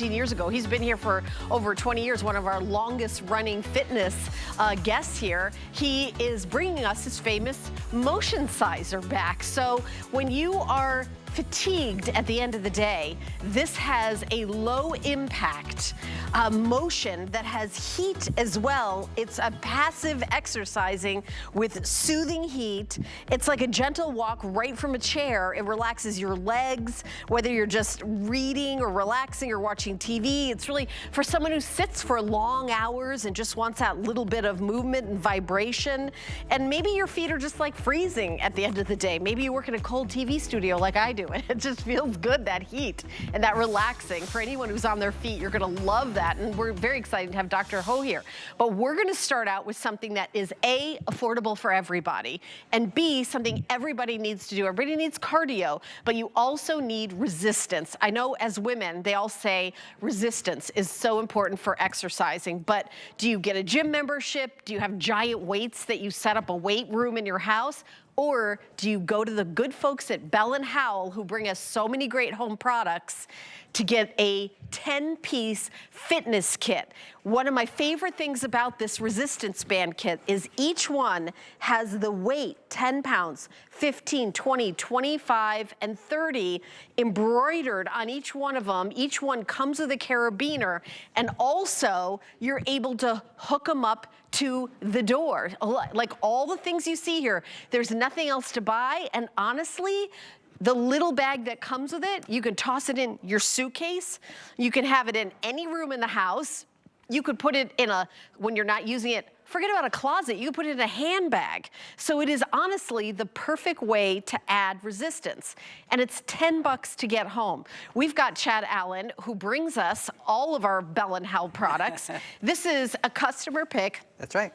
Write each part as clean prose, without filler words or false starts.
Years ago. He's been here for over 20 years, one of our longest running fitness guests here. He is bringing us his famous motion sizer back. So when you are fatigued at the end of the day, this has a low impact motion that has heat as well. It's a passive exercising with soothing heat. It's like a gentle walk right from a chair. It relaxes your legs, whether you're just reading or relaxing or watching TV. It's really for someone who sits for long hours and just wants that little bit of movement and vibration. And maybe your feet are just like freezing at the end of the day. Maybe you work in a cold TV studio like I do, and it just feels good, that heat and that relaxing. For anyone who's on their feet, you're gonna love that. And we're very excited to have Dr. Ho here. But we're gonna start out with something that is A, affordable for everybody, and B, something everybody needs to do. Everybody needs cardio, but you also need resistance. I know as women, they all say resistance is so important for exercising, but do you get a gym membership? Do you have giant weights that you set up a weight room in your house? Or do you go to the good folks at Bell & Howell, who bring us so many great home products, to get a 10-piece fitness kit? One of my favorite things about this resistance band kit is each one has the weight, 10 pounds, 15, 20, 25, and 30 embroidered on each one of them. Each one comes with a carabiner, and also you're able to hook them up to the door. Like all the things you see here, there's nothing else to buy, and honestly, the little bag that comes with it, you can toss it in your suitcase. You can have it in any room in the house. You could put it in when you're not using it, forget about a closet, you can put it in a handbag. So it is honestly the perfect way to add resistance. And it's $10 to get home. We've got Chad Allen, who brings us all of our Bell & Howell products. This is a customer pick. That's right.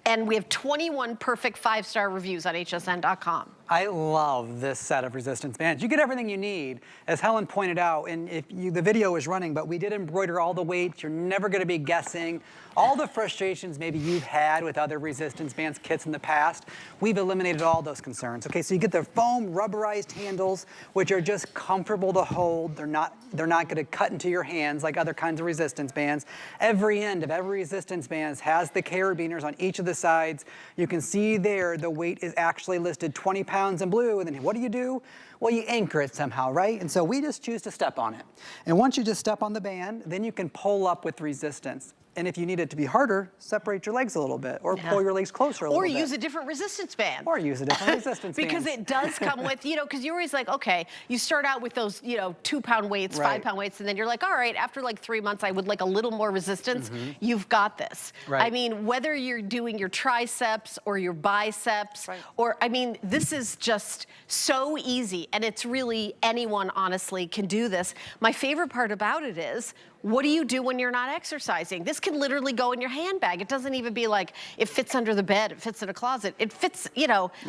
And we have 21 perfect 5-star reviews on hsn.com. I love this set of resistance bands. You get everything you need, as Helen pointed out, and the video is running, but we did embroider all the weights. You're never gonna be guessing. All the frustrations maybe you've had with other resistance bands kits in the past, we've eliminated all those concerns. Okay, so you get the foam rubberized handles, which are just comfortable to hold. They're not gonna cut into your hands like other kinds of resistance bands. Every end of every resistance band has the carabiners on each of the sides. You can see there the weight is actually listed 20 pounds in blue, and then what do? Well, you anchor it somehow, right? And so we just choose to step on it. And once you just step on the band, then you can pull up with resistance. And if you need it to be harder, separate your legs a little bit, or pull your legs closer a little bit. Or use a different resistance band. Or use a different resistance band. Because it does come with, because you're always like, okay, you start out with those, 2-pound weights, 5-pound weights, and then you're like, all right, after like 3 months, I would like a little more resistance. You've got this. Right. I mean, whether you're doing your triceps or your biceps, or, I mean, this is just so easy, and it's really, anyone honestly can do this. My favorite part about it is, what do you do when you're not exercising? This can literally go in your handbag. It doesn't even be like, it fits under the bed, it fits in a closet. It fits,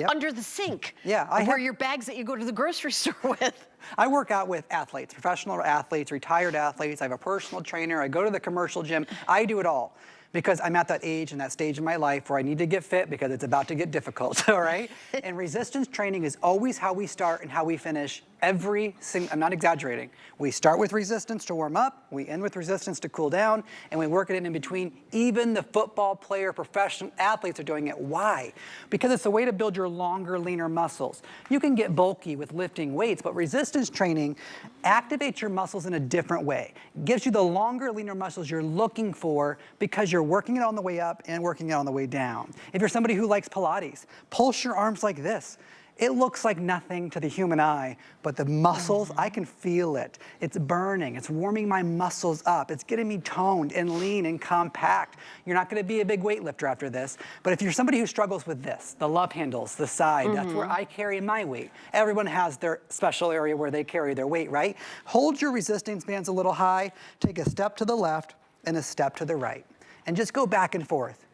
under the sink. Yeah, or your bags that you go to the grocery store with. I work out with athletes, professional athletes, retired athletes. I have a personal trainer. I go to the commercial gym. I do it all, because I'm at that age and that stage in my life where I need to get fit because it's about to get difficult, all right? And resistance training is always how we start and how we finish every single, I'm not exaggerating. We start with resistance to warm up, we end with resistance to cool down, and we work it in between. Even the football player, professional athletes are doing it. Why? Because it's a way to build your longer, leaner muscles. You can get bulky with lifting weights, but resistance training activates your muscles in a different way. It gives you the longer, leaner muscles you're looking for because you're working it on the way up and working it on the way down. If you're somebody who likes Pilates, pulse your arms like this. It looks like nothing to the human eye, but the muscles, I can feel it. It's burning, it's warming my muscles up. It's getting me toned and lean and compact. You're not gonna be a big weightlifter after this, but if you're somebody who struggles with this, the love handles, the side, that's where I carry my weight. Everyone has their special area where they carry their weight, right? Hold your resistance bands a little high, take a step to the left and a step to the right, and just go back and forth.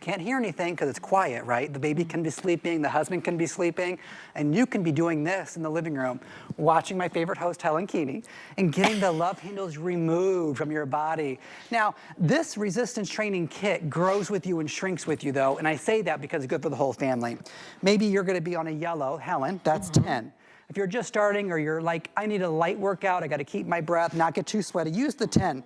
Can't hear anything because it's quiet, right? The baby can be sleeping, the husband can be sleeping, and you can be doing this in the living room, watching my favorite host, Helen Keeney, and getting the love handles removed from your body. Now, this resistance training kit grows with you and shrinks with you, though, and I say that because it's good for the whole family. Maybe you're gonna be on a yellow, Helen, that's 10. If you're just starting or you're like, I need a light workout, I gotta keep my breath, not get too sweaty, use the 10,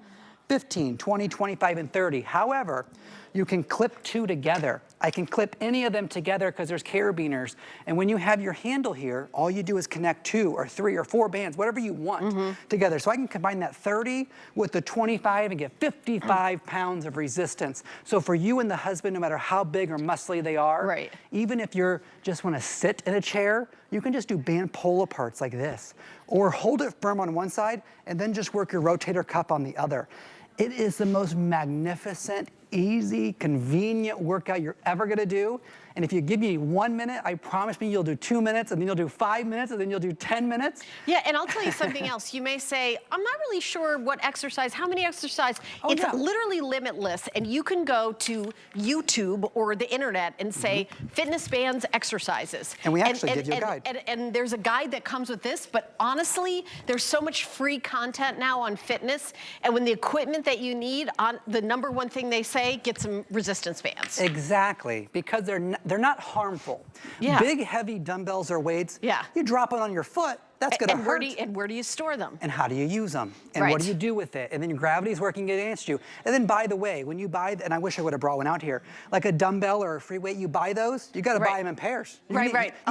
15, 20, 25, and 30. However, you can clip 2 together. I can clip any of them together because there's carabiners. And when you have your handle here, all you do is connect 2 or 3 or 4 bands, whatever you want together. So I can combine that 30 with the 25 and get 55 pounds of resistance. So for you and the husband, no matter how big or muscly they are, even if you're just want to sit in a chair, you can just do band pull aparts like this. Or hold it firm on one side and then just work your rotator cuff on the other. It is the most magnificent, easy, convenient workout you're ever gonna do. And if you give me 1 minute, I promise me you'll do 2 minutes, and then you'll do 5 minutes, and then you'll do 10 minutes. Yeah, and I'll tell you something else. You may say, I'm not really sure what exercise, how many exercise. It's literally limitless, and you can go to YouTube or the internet and say, fitness bands exercises. And we actually give you a guide. And there's a guide that comes with this, but honestly, there's so much free content now on fitness, and when the equipment that you need, on the #1 thing they say, get some resistance bands. Exactly, because they're not harmful. Big, heavy dumbbells or weights, you drop it on your foot, that's gonna hurt. And where do you store them? And how do you use them? And what do you do with it? And then gravity's working against you. And then, by the way, when you buy, and I wish I would have brought one out here, like a dumbbell or a free weight, you buy those, you gotta buy them in pairs. You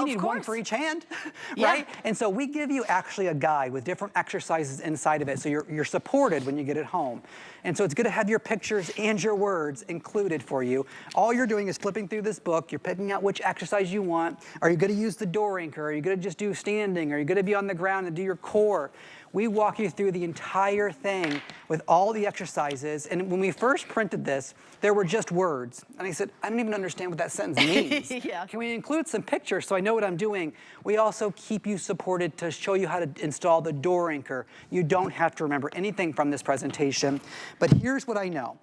need one for each hand, right? And so we give you actually a guide with different exercises inside of it, so you're supported when you get it home. And so it's good to have your pictures and your words included for you. All you're doing is flipping through this book, you're picking out which exercise you want. Are you gonna use the door anchor? Are you gonna just do standing? Are you gonna be on the ground and do your core? We walk you through the entire thing with all the exercises. And when we first printed this, there were just words. And I said, I don't even understand what that sentence means. Can we include some pictures so I know what I'm doing? We also keep you supported to show you how to install the door anchor. You don't have to remember anything from this presentation. But here's what I know.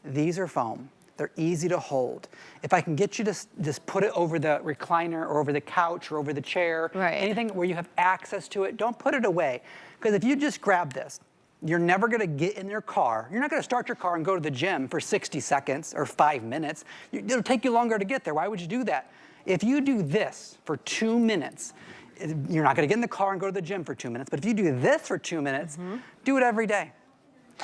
These are foam. They're easy to hold. If I can get you to just put it over the recliner or over the couch or over the chair, anything where you have access to it, don't put it away. Because if you just grab this, you're never gonna get in your car. You're not gonna start your car and go to the gym for 60 seconds or 5 minutes. It'll take you longer to get there. Why would you do that? If you do this for 2 minutes, you're not gonna get in the car and go to the gym for 2 minutes, but if you do this for 2 minutes, do it every day.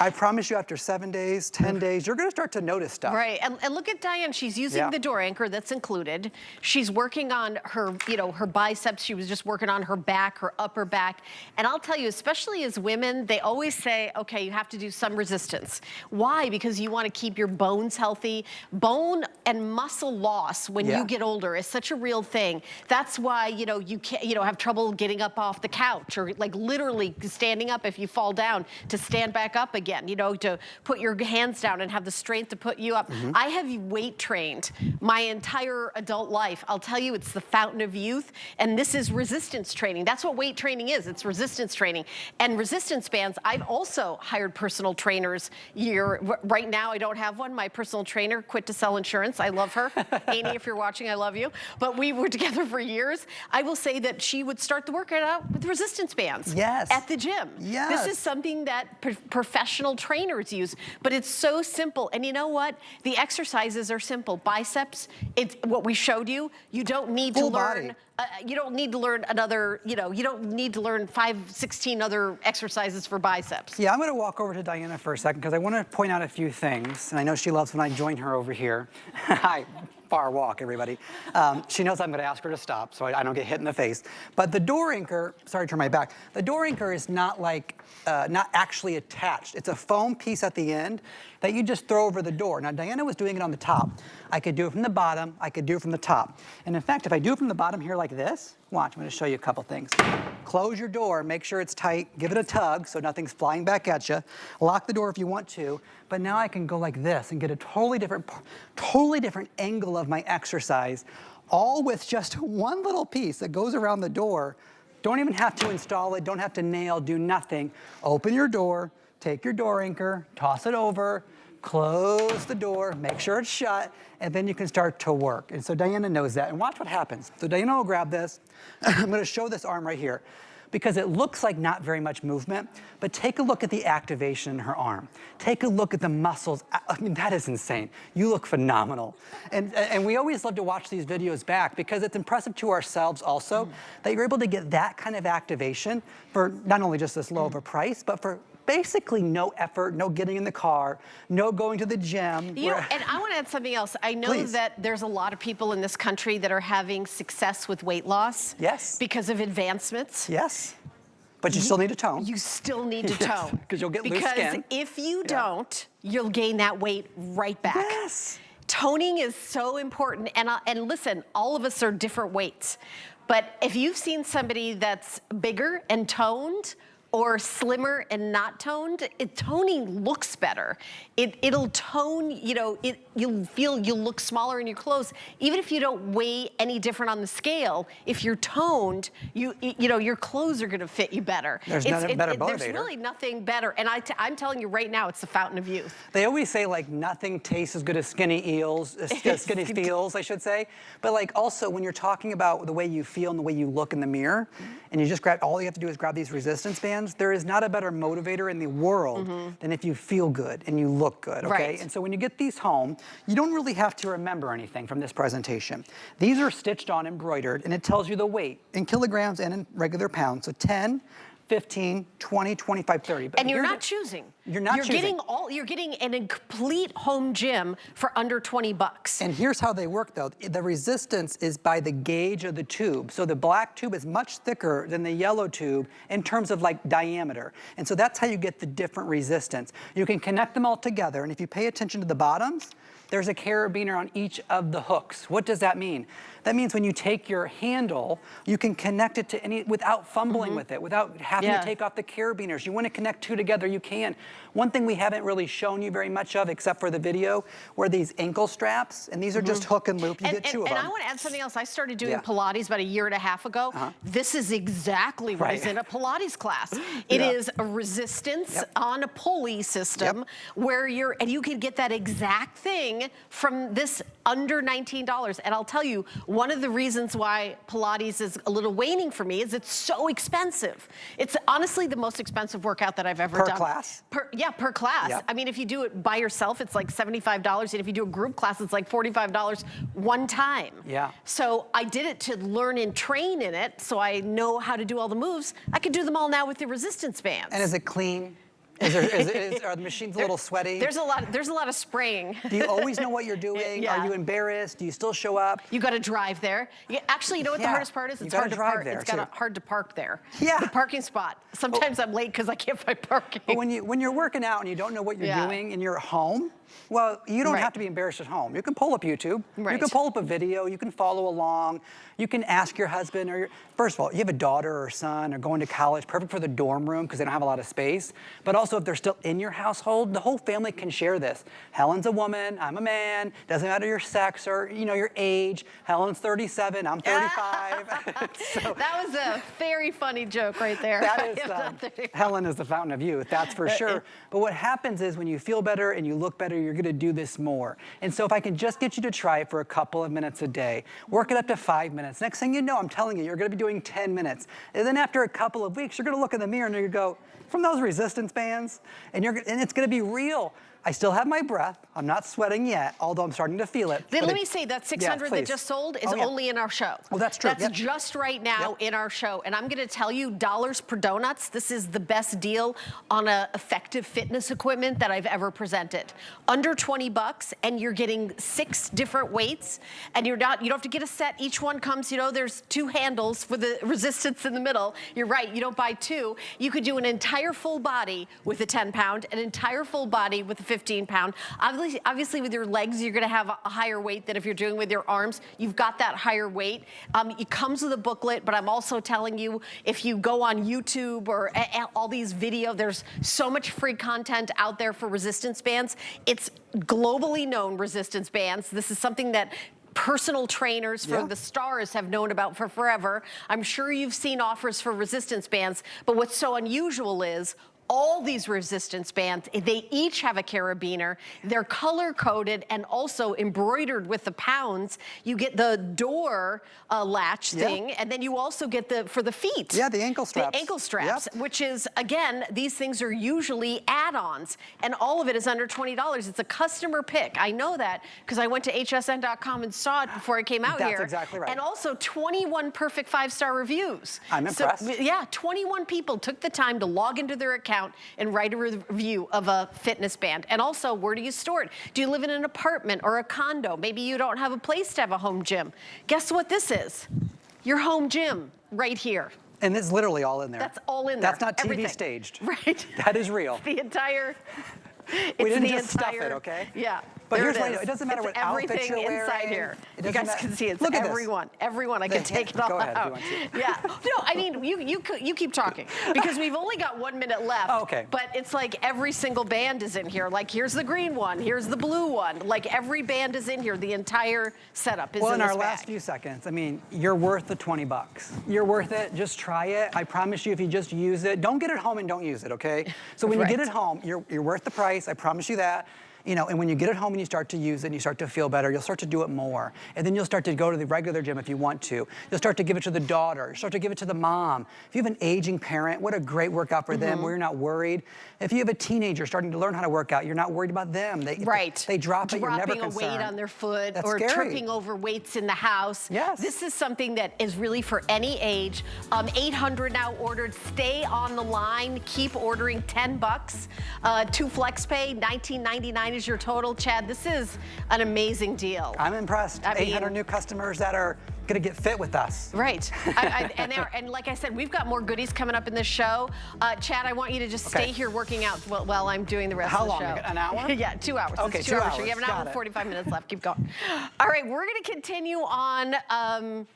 I promise you after 7 days, 10 days, you're gonna start to notice stuff. And look at Diane, she's using the door anchor that's included. She's working on her, her biceps. She was just working on her back, her upper back. And I'll tell you, especially as women, they always say, okay, you have to do some resistance. Why? Because you wanna keep your bones healthy. Bone and muscle loss when you get older is such a real thing. That's why, you can't, have trouble getting up off the couch or like literally standing up if you fall down to stand back up again, to put your hands down and have the strength to put you up. I have weight trained my entire adult life. I'll tell you, it's the fountain of youth, and this is resistance training. That's what weight training is. It's resistance training. And resistance bands, I've also hired personal trainers. Right now, I don't have one. My personal trainer quit to sell insurance. I love her. Amy, if you're watching, I love you. But we were together for years. I will say that she would start the workout out with resistance bands at the gym. This is something that professional trainers use, but it's so simple. And you know what? The exercises are simple. Biceps, it's what we showed you. You don't need to learn. You don't need to learn another, you don't need to learn 16 other exercises for biceps. I'm gonna walk over to Diana for a second because I wanna point out a few things. And I know she loves when I join her over here. Hi. Far walk, everybody. She knows I'm gonna ask her to stop so I don't get hit in the face. But the door anchor, sorry to turn my back, the door anchor is not like, not actually attached. It's a foam piece at the end that you just throw over the door. Now, Diana was doing it on the top. I could do it from the bottom, I could do it from the top. And in fact, if I do it from the bottom here like this, watch, I'm gonna show you a couple things. Close your door, make sure it's tight, give it a tug so nothing's flying back at you. Lock the door if you want to, but now I can go like this and get a totally different angle of my exercise, all with just one little piece that goes around the door. Don't even have to install it, don't have to nail, do nothing. Open your door, take your door anchor, toss it over, close the door, make sure it's shut, and then you can start to work. And so Diana knows that, and watch what happens. So Diana will grab this. I'm gonna show this arm right here. because it looks like not very much movement, but take a look at the activation in her arm. Take a look at the muscles. I mean, that is insane. You look phenomenal. And we always love to watch these videos back because it's impressive to ourselves also that you're able to get that kind of activation for not only just this low of a price, but for basically no effort, no getting in the car, no going to the gym. You know, and I want to add something else. I know Please. that there's a lot of people in this country that are having success with weight loss. Yes. Because of advancements. Yes. But you still need to tone. You still need to tone. Because you'll get loose skin. Because if you don't, you'll gain that weight right back. Yes. Toning is so important. And listen, all of us are different weights. But if you've seen somebody that's bigger and toned, or slimmer and not toned, toning looks better. It'll tone, you know, you'll look smaller in your clothes. Even if you don't weigh any different on the scale, if you're toned, you know, your clothes are gonna fit you better. There's nothing better motivator. There's really nothing better. And I'm telling you right now, it's the fountain of youth. They always say like nothing tastes as good as skinny eels, skinny feels, I should say. But like also when you're talking about the way you feel and the way you look in the mirror, and you just grab, all you have to do is grab these resistance bands, there is not a better motivator in the world than if you feel good and you look good, okay? Right. And so when you get these home, you don't really have to remember anything from this presentation. These are stitched on, embroidered, and it tells you the weight in kilograms and in regular pounds. So 10, 15, 20, 25, 30. But and you're not choosing. You're not choosing. You're getting a complete home gym for under 20 bucks. And here's how they work though. The resistance is by the gauge of the tube. So the black tube is much thicker than the yellow tube in terms of like diameter. And so that's how you get the different resistance. You can connect them all together, and if you pay attention to the bottoms, there's a carabiner on each of the hooks. What does that mean? That means when you take your handle, you can connect it to any, without fumbling with it, without having to take off the carabiners. You want to connect two together, you can. One thing we haven't really shown you very much of, except for the video, were these ankle straps, and these are just hook and loop. You get two of them. And I want to add something else. I started doing Pilates about a year and a half ago. This is exactly what is in a Pilates class. It is a resistance on a pulley system where you can get that exact thing from this under $19. And I'll tell you, one of the reasons why Pilates is a little waning for me is it's so expensive. It's honestly the most expensive workout that I've ever done. Per class? Per class. Yep. I mean, if you do it by yourself, it's like $75. And if you do a group class, it's like $45 one time. Yeah. So I did it to learn and train in it, so I know how to do all the moves. I can do them all now with the resistance bands. And is it clean? Are the machines a little sweaty? There's a lot of spraying. Do you always know what you're doing? Are you embarrassed? Do you still show up? You got to drive there. Actually, you know what the hardest part is? It's hard to park there. It's hard to park there. Yeah. The parking spot. Sometimes I'm late because I can't find parking. But when you're working out and you don't know what you're doing and you're at home, well, you don't have to be embarrassed at home. You can pull up YouTube. You can pull up a video. You can follow along. You can ask your husband or first of all, you have a daughter or son or going to college, perfect for the dorm room because they don't have a lot of space. But also if they're still in your household, the whole family can share this. Helen's a woman, I'm a man, doesn't matter your sex or your age. Helen's 37, I'm 35. So, that was a very funny joke right there. That is, Helen is the fountain of youth, that's for sure. But what happens is when you feel better and you look better, you're gonna do this more. And so if I can just get you to try it for a couple of minutes a day, work it up to 5 minutes. Next thing you know, I'm telling you, you're gonna be doing 10 minutes. And then after a couple of weeks, you're gonna look in the mirror and you're gonna go, from those resistance bands, and it's gonna be real. I still have my breath. I'm not sweating yet, although I'm starting to feel it. Then let me say that 600 that just sold is only in our show. Oh, that's true. That's just right now in our show. And I'm gonna tell you, dollars per donuts, this is the best deal on a effective fitness equipment that I've ever presented. Under 20 bucks, and you're getting 6 different weights, and you don't have to get a set. Each one comes, there's 2 handles for the resistance in the middle. You're right, you don't buy 2. You could do an entire full body with a 10-pound, an entire full body with a 15-pound. Obviously with your legs, you're gonna have a higher weight than if you're doing with your arms. You've got that higher weight. It comes with a booklet, but I'm also telling you, if you go on YouTube or all these videos, there's so much free content out there for resistance bands. It's globally known resistance bands. This is something that personal trainers for the stars have known about for forever. I'm sure you've seen offers for resistance bands, but what's so unusual is all these resistance bands. They each have a carabiner. They're color-coded and also embroidered with the pounds. You get the door latch thing, and then you also get for the feet. Yeah, the ankle straps. The ankle straps, which is, again, these things are usually add-ons, and all of it is under $20. It's a customer pick. I know that because I went to hsn.com and saw it before I came out here. That's exactly right. And also 21 perfect 5-star reviews. I'm impressed. So, yeah, 21 people took the time to log into their account and write a review of a fitness band. And also, where do you store it? Do you live in an apartment or a condo? Maybe you don't have a place to have a home gym. Guess what this is? Your home gym right here. And it's literally all in there. That's all in there. That's not TV Everything. staged. Right. That is real. The entire... We didn't just stuff it, okay? Yeah. But there here's what I know. It doesn't matter what outfit you're wearing. Everything inside here. It You doesn't guys can see it's Look at everyone. Everyone. I can take it all Go ahead, out. if you want to. Yeah. No, I mean, you keep talking because we've only got 1 minute left. Oh, okay. But it's like every single band is in here. Like here's the green one. Here's the blue one. Like every band is in here. The entire setup is in this bag. Well, in our last few seconds, I mean, you're worth the 20 bucks. You're worth it. Just try it. I promise you, if you just use it, don't get it home and don't use it, okay? So when you get it home, you're worth the price. I promise you that. You know, and when you get it home and you start to use it and you start to feel better, you'll start to do it more. And then you'll start to go to the regular gym if you want to. You'll start to give it to the daughter. You'll start to give it to the mom. If you have an aging parent, what a great workout for them where you're not worried. If you have a teenager starting to learn how to work out, you're not worried about them. They drop it, you're never concerned. Dropping a weight on their foot. That's or scary. Tripping over weights in the house. Yes. This is something that is really for any age. 800 now ordered. Stay on the line. Keep ordering. 10 bucks. 2 flex pay. $19.99 is your total. Chad, this is an amazing deal. I'm impressed. 800 new customers that are going to get fit with us. Right. And like I said, we've got more goodies coming up in this show. Chad, I want you to just stay here working out while I'm doing the rest of the show. How long? An hour? Yeah, 2 hours. Okay, it's 2 hours. So you have an hour and 45 minutes left. Keep going. All right, we're going to continue on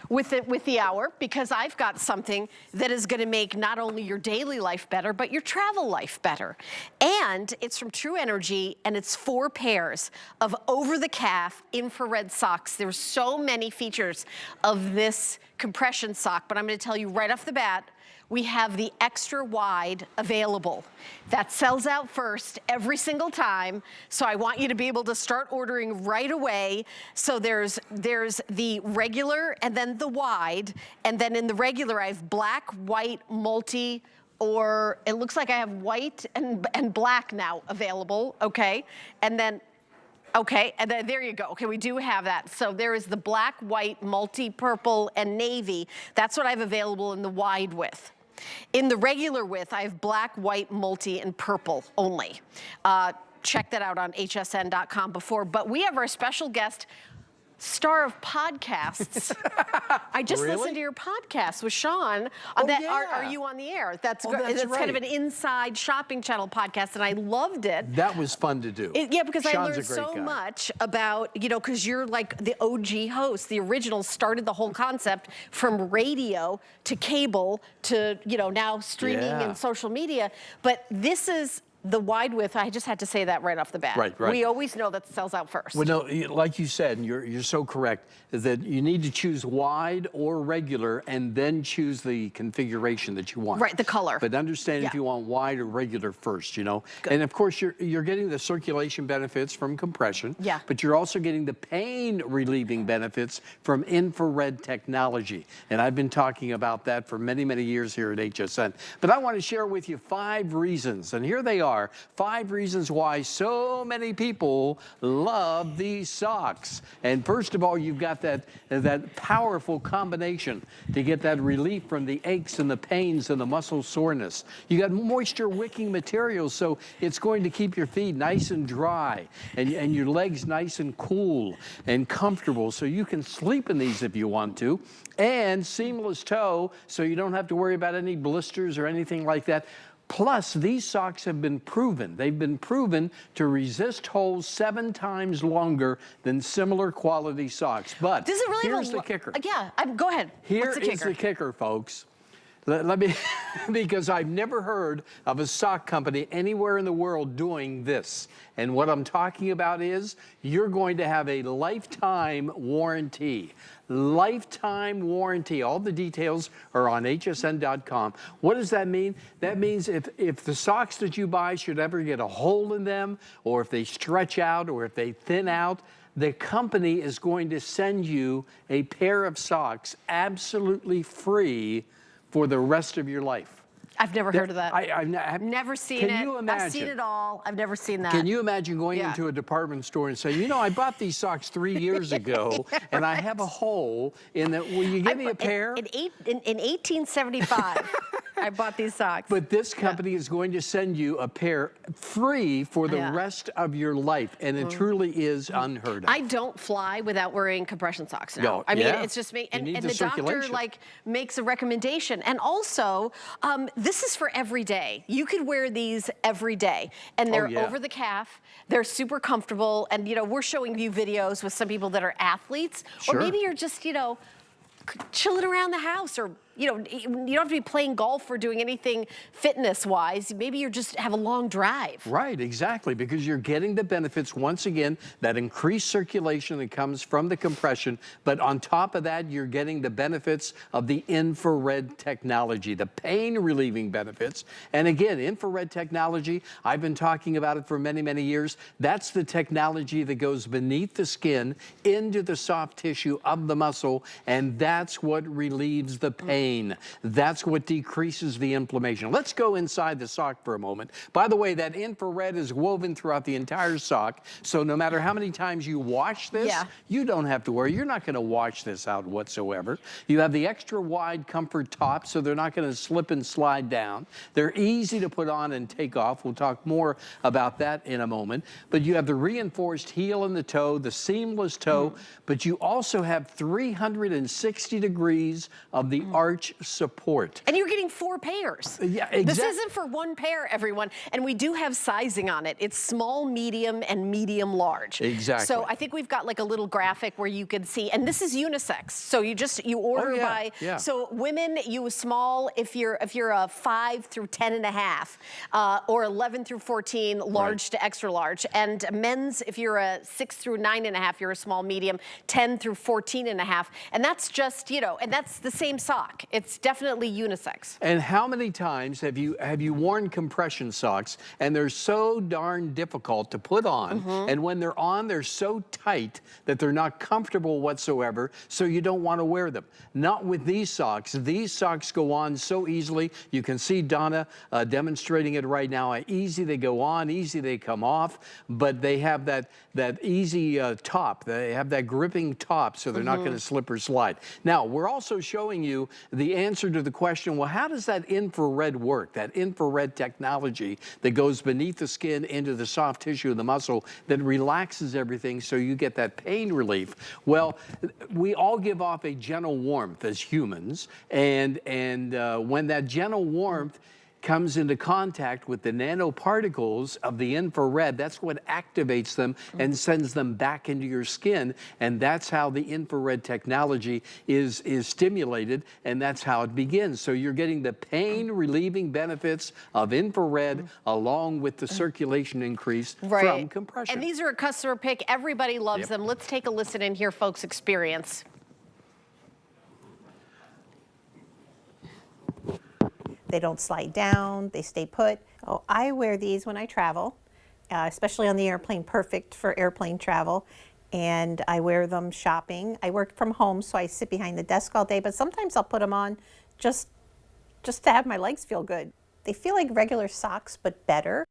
with the hour because I've got something that is going to make not only your daily life better, but your travel life better. And it's from True Energy, and it's 4 pairs of over-the-calf infrared socks. There's so many features of this compression sock, but I'm going to tell you right off the bat, we have the extra wide available. That sells out first every single time. So I want you to be able to start ordering right away. So there's the regular and then the wide. And then in the regular, I have black, white, multi, or it looks like I have white and black now available, okay? And then there you go. Okay, we do have that. So there is the black, white, multi, purple, and navy. That's what I have available in the wide width. In the regular width, I have black, white, multi, and purple only. Check that out on hsn.com before. But we have our special guest, star of podcasts. I just listened to your podcast with Sean. Are You on the Air? That's kind of an inside shopping channel podcast, and I loved it. That was fun to do. Because Sean's I learned so much about, because you're like the OG host. The original started the whole concept from radio to cable to, now streaming and social media. But this is the wide width. I just had to say that right off the bat. Right. We always know that sells out first. Well, no, like you said, and you're so correct, is that you need to choose wide or regular and then choose the configuration that you want. Right, the color. But understand if you want wide or regular first, Good. And of course, you're getting the circulation benefits from compression. Yeah. But you're also getting the pain relieving benefits from infrared technology. And I've been talking about that for many, many years here at HSN. But I want to share with you 5 reasons, and here they are. 5 reasons why so many people love these socks. And first of all, you've got that powerful combination to get that relief from the aches and the pains and the muscle soreness. You got moisture wicking materials, so it's going to keep your feet nice and dry and your legs nice and cool and comfortable, so you can sleep in these if you want to. And seamless toe, so you don't have to worry about any blisters or anything like that. Plus, these socks have been proven. They've been proven to resist holes 7 times longer than similar quality socks. But does it really here's the kicker. Yeah, go ahead. Here What's the kicker? is the kicker, folks. Let me, because I've never heard of a sock company anywhere in the world doing this. And what I'm talking about is you're going to have a lifetime warranty. Lifetime warranty. All the details are on hsn.com. What does that mean? That means if the socks that you buy should ever get a hole in them, or if they stretch out, or if they thin out, the company is going to send you a pair of socks absolutely free for the rest of your life. I've never heard of that. I've never seen it. Can you imagine? I've seen it all. I've never seen that. Can you imagine going into a department store and saying, you know, I bought these socks 3 years ago, and I have a hole in the, will you give me a pair? In 1875, I bought these socks. But this company is going to send you a pair free for the rest of your life, and it truly is unheard of. I don't fly without wearing compression socks now. No, I mean, it's just me. And the doctor like makes a recommendation. And also, this is for every day. You could wear these every day, and they're over the calf. They're super comfortable, and you know, we're showing you videos with some people that are athletes, or maybe you're just, you know, chilling around the house, or you know, you don't have to be playing golf or doing anything fitness-wise. Maybe you just have a long drive. Right, exactly, because you're getting the benefits, once again, that increased circulation that comes from the compression, but on top of that, you're getting the benefits of the infrared technology, the pain-relieving benefits. And again, infrared technology, I've been talking about it for many, many years. That's the technology that goes beneath the skin into the soft tissue of the muscle, and that's what relieves the pain. That's what decreases the inflammation. Let's go inside the sock for a moment. By the way, that infrared is woven throughout the entire sock, so no matter how many times you wash this, you don't have to worry. You're not going to wash this out whatsoever. You have the extra wide comfort top, so they're not going to slip and slide down. They're easy to put on and take off. We'll talk more about that in a moment. But you have the reinforced heel in the toe, the seamless toe, but you also have 360 degrees of the arch support. And you're getting 4 pairs. Yeah, exactly. This isn't for one pair, everyone. And we do have sizing on it. It's small, medium, and medium large. Exactly. So I think we've got like a little graphic where you can see, and this is unisex. So you order by, so women, you small if you're a 5 through 10 and a half, or 11 through 14, large to extra large. And men's, if you're a 6 through 9 and a half, you're a small, medium, 10 through 14 and a half. And that's just, you know, and that's the same sock. It's definitely unisex. And how many times have you worn compression socks and they're so darn difficult to put on, and when they're on, they're so tight that they're not comfortable whatsoever, so you don't want to wear them. Not with these socks. These socks go on so easily. You can see Donna demonstrating it right now. Easy they go on, easy they come off, but they have that easy top. They have that gripping top, so they're not going to slip or slide. Now, we're also showing you the answer to the question, well, how does that infrared work? That infrared technology that goes beneath the skin into the soft tissue of the muscle that relaxes everything so you get that pain relief. Well, we all give off a gentle warmth as humans, and when that gentle warmth comes into contact with the nanoparticles of the infrared, that's what activates them and sends them back into your skin. And that's how the infrared technology is stimulated, and that's how it begins. So you're getting the pain relieving benefits of infrared along with the circulation increase from compression. And these are a customer pick. Everybody loves them. Let's take a listen and hear folks' experience. They don't slide down, they stay put. Oh, I wear these when I travel, especially on the airplane, perfect for airplane travel. And I wear them shopping. I work from home, so I sit behind the desk all day, but sometimes I'll put them on just to have my legs feel good. They feel like regular socks, but better.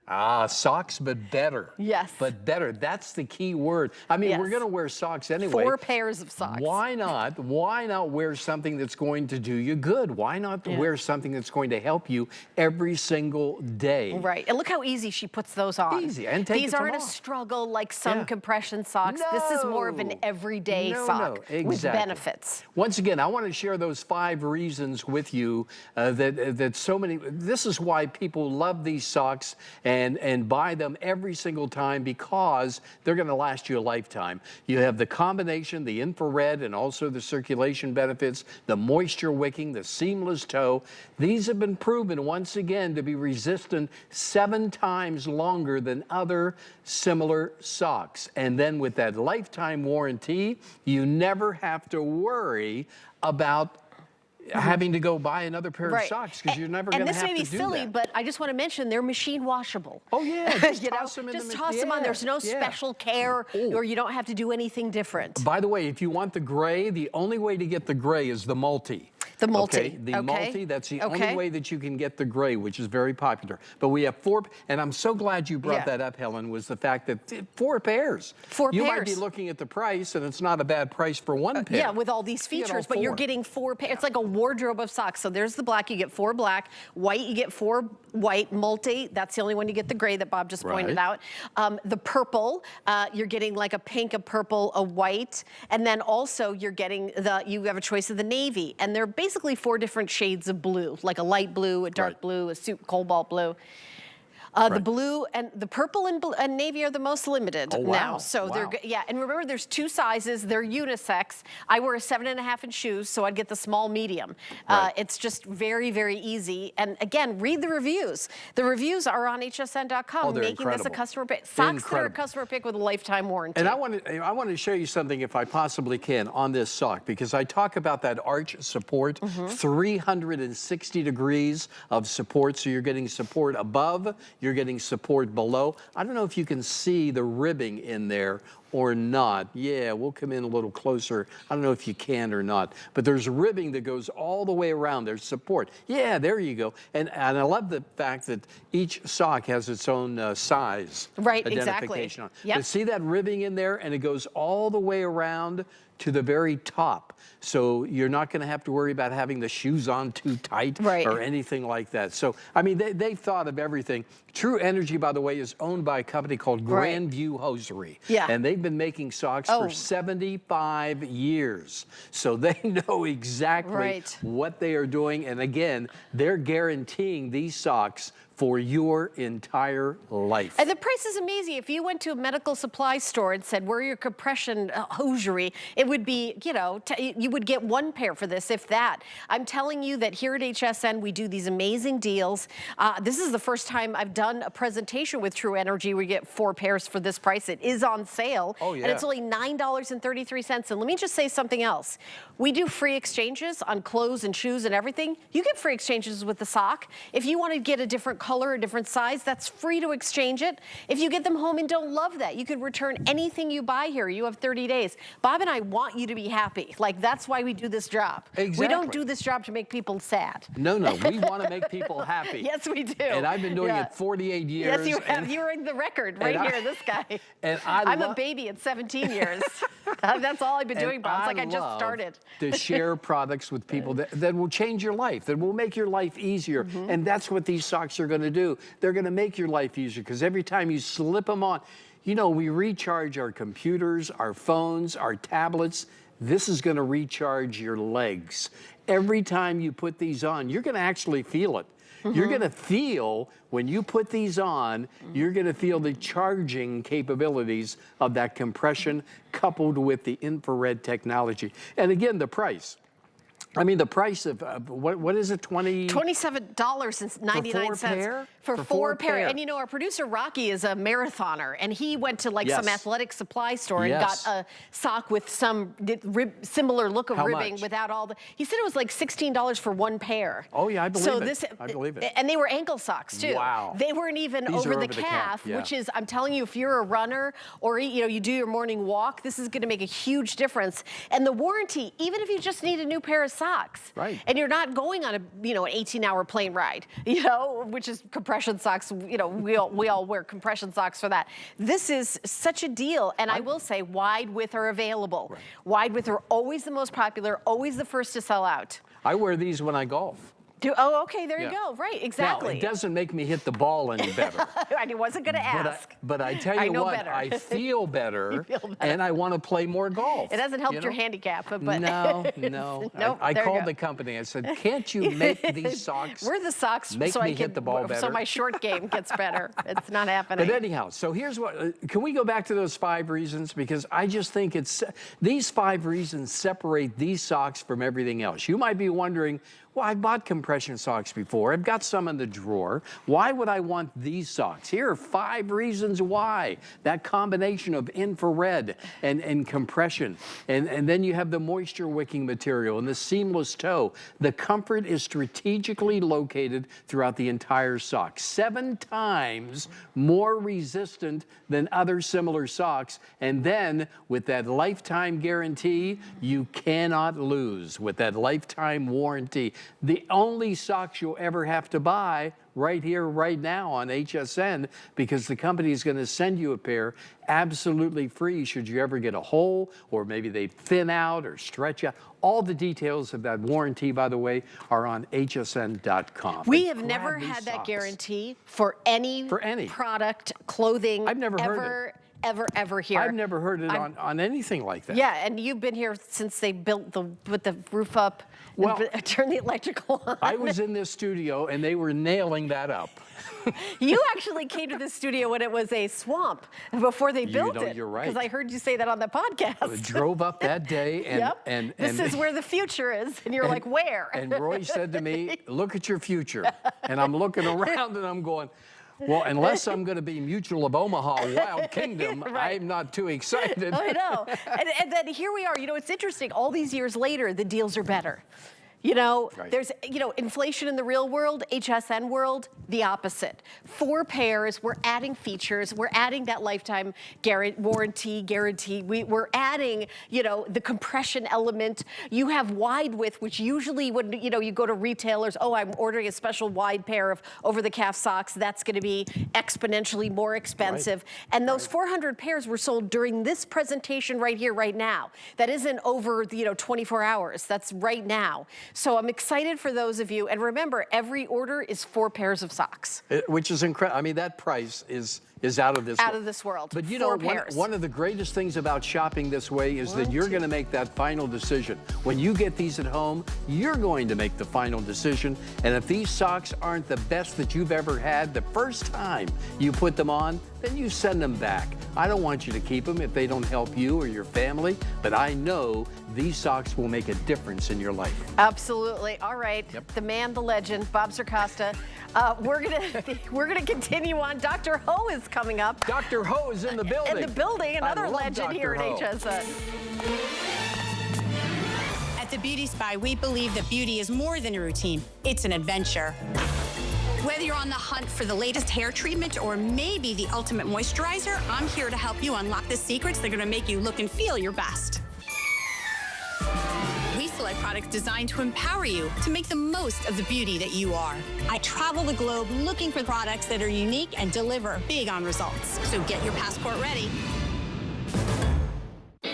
Ah, socks, but better. Yes. But better. That's the key word. I mean, we're going to wear socks anyway. 4 pairs of socks. Why not? Why not wear something that's going to do you good? Why not wear something that's going to help you every single day? Right. And look how easy she puts those on. Easy. And take These aren't a struggle like some compression socks. No. This is more of an everyday sock with benefits. Once again, I want to share those 5 reasons with you that so many. This is why people love these socks. and buy them every single time because they're going to last you a lifetime. You have the combination, the infrared and also the circulation benefits, the moisture wicking, the seamless toe. These have been proven once again to be resistant 7 times longer than other similar socks. And then with that lifetime warranty, you never have to worry about having to go buy another pair of socks because you're never going to have to do that. And this may be silly, but I just want to mention they're machine washable. Oh yeah, just toss them in just toss them on. There's no special care, or you don't have to do anything different. By the way, if you want the gray, the only way to get the gray is the multi. The multi. Okay? The multi, that's the only way that you can get the gray, which is very popular. But we have 4, and I'm so glad you brought that up, Helen, was the fact that 4 pairs. 4 pairs. You might be looking at the price, and it's not a bad price for 1 pair. Yeah, with all these features, but you're getting 4 pairs. It's like a wardrobe of socks. So there's the black, you get 4 black. White, you get 4 white. Multi, that's the only one you get the gray that Bob just pointed out. The purple, you're getting like a pink, a purple, a white. And then also you're getting you have a choice of the navy. And they're basically 4 different shades of blue, like a light blue, a dark blue, a soup cobalt blue. The blue and the purple and navy are the most limited now. So they're, and remember there's 2 sizes, they're unisex. I wear a 7.5 inch shoes, so I'd get the small medium. It's just very, very easy. And again, read the reviews. The reviews are on hsn.com, making this a customer pick. Socks that are a customer pick with a lifetime warranty. And I want to show you something, if I possibly can, on this sock, because I talk about that arch support, 360 degrees of support, so you're getting support above, you're getting support below. I don't know if you can see the ribbing in there or not. Yeah, we'll come in a little closer. I don't know if you can or not, but there's ribbing that goes all the way around. There's support. Yeah, there you go. And I love the fact that each sock has its own size identification on it. But see that ribbing in there, and it goes all the way around to the very top. So you're not going to have to worry about having the shoes on too tight or anything like that. So, I mean, they've thought of everything. True Energy, by the way, is owned by a company called Grandview Hosiery. And they've been making socks for 75 years. So they know exactly what they are doing. And again, they're guaranteeing these socks for your entire life. And the price is amazing. If you went to a medical supply store and said, where are your compression hosiery, it would be, you know, you would get 1 pair for this, if that. I'm telling you that here at HSN, we do these amazing deals. This is the first time I've done a presentation with True Energy. We get 4 pairs for this price. It is on sale. And it's only $9.33. And let me just say something else. We do free exchanges on clothes and shoes and everything. You get free exchanges with the sock. If you want to get a different color, a different size, that's free to exchange it. If you get them home and don't love that, you can return anything you buy here. You have 30 days. Bob and I want you to be happy. Like, that's why we do this job. We don't do this job to make people sad. No, no, we want to make people happy. Yes, we do. And I've been doing it 48 years. Yes, you have. You're in the record right here, this guy. And I'm a baby at 17 years. That's all I've been doing, Bob. It's like I just started. To share products with people that will change your life, that will make your life easier. And that's what these socks are going to do. They're going to make your life easier, because every time you slip them on, you know, we recharge our computers, our phones, our tablets. This is going to recharge your legs. Every time you put these on, you're going to actually feel it. You're going to feel, when you put these on, you're going to feel the charging capabilities of that compression coupled with the infrared technology. And again, the price. I mean, the price of, what is it, $27.99 for 4 pair. And you know, our producer Rocky is a marathoner, and he went to like some athletic supply store and got a sock with some similar look of ribbing without all the, he said it was like $16 for 1 pair. Oh yeah, I believe it. I believe it. And they were ankle socks too. Wow. They weren't even over the calf, which is, I'm telling you, if you're a runner or you know, you do your morning walk, this is gonna make a huge difference. And the warranty, even if you just need a new pair of socks, and you're not going on a, you know, an 18-hour plane ride, you know, which is compression socks. You know, we all wear compression socks for that. This is such a deal, and I will say, wide width are available. Wide width are always the most popular, always the first to sell out. I wear these when I golf. Oh, okay, there you Yeah. go. Right, Now, exactly. it doesn't make me hit the ball any better. I wasn't going to ask. But I tell I you know what, better. I feel better, You feel better. and I want to play more golf. It hasn't helped you your know? handicap, but No. Nope, I there you called go. the company. I said, can't you make these socks We're the socks, make so me I hit can, the ball so better? my short game gets better. It's not happening. But anyhow, so here's what, can we go back to those 5 reasons? Because I just think these 5 reasons separate these socks from everything else. You might be wondering, well, I've bought compression socks before. I've got some in the drawer. Why would I want these socks? Here are 5 reasons why. That combination of infrared and compression. And then you have the moisture wicking material and the seamless toe. The comfort is strategically located throughout the entire sock. 7 times more resistant than other similar socks. And then with that lifetime guarantee, you cannot lose with that lifetime warranty. The only socks you'll ever have to buy right here, right now on HSN, because the company is going to send you a pair absolutely free should you ever get a hole, or maybe they thin out or stretch out. All the details of that warranty, by the way, are on hsn.com. We But have never grab these had that socks. guarantee for any product, clothing, I've never heard it. ever here. I've never heard it on anything like that. Yeah, and you've been here since they built put the roof up, Well, and turned the electrical on. I was in this studio and they were nailing that up. You actually came to the studio when it was a swamp before they built it. You're right. Because I heard you say that on the podcast. I drove up that day and, Yep. and this is where the future is. And you're like, where? And Roy said to me, look at your future. And I'm looking around and I'm going, well, unless I'm going to be Mutual of Omaha, Wild Kingdom, Right. I'm not too excited. I know. And then here we are. You know, it's interesting. All these years later, the deals are better. You know, Right. there's, inflation in the real world, HSN world, the opposite. 4 pairs, we're adding features, we're adding that lifetime warranty guarantee. We're adding, the compression element. You have wide width, which usually when, you go to retailers, oh, I'm ordering a special wide pair of over-the-calf socks, that's gonna be exponentially more expensive. Right. And those 400 pairs were sold during this presentation right here, right now. That isn't over, 24 hours, that's right now. So I'm excited for those of you. And remember, every order is 4 pairs of socks. Which is incredible. I mean, that price is out of this world. Out of this world. But 4 pairs. one of the greatest things about shopping this way is that you're going to make that final decision. When you get these at home, you're going to make the final decision. And if these socks aren't the best that you've ever had the first time you put them on, then you send them back. I don't want you to keep them if they don't help you or your family, but I know these socks will make a difference in your life. Absolutely. All right. Yep. The man, the legend, Bob Circosta. We're gonna continue on. Dr. Ho is coming up. Dr. Ho is in the building. In the building, another I love legend Dr. here Ho. at HSN. At the Beauty Spy, we believe that beauty is more than a routine. It's an adventure. Whether you're on the hunt for the latest hair treatment or maybe the ultimate moisturizer, I'm here to help you unlock the secrets that are gonna make you look and feel your best. We select products designed to empower you to make the most of the beauty that you are. I travel the globe looking for products that are unique and deliver big on results. So get your passport ready.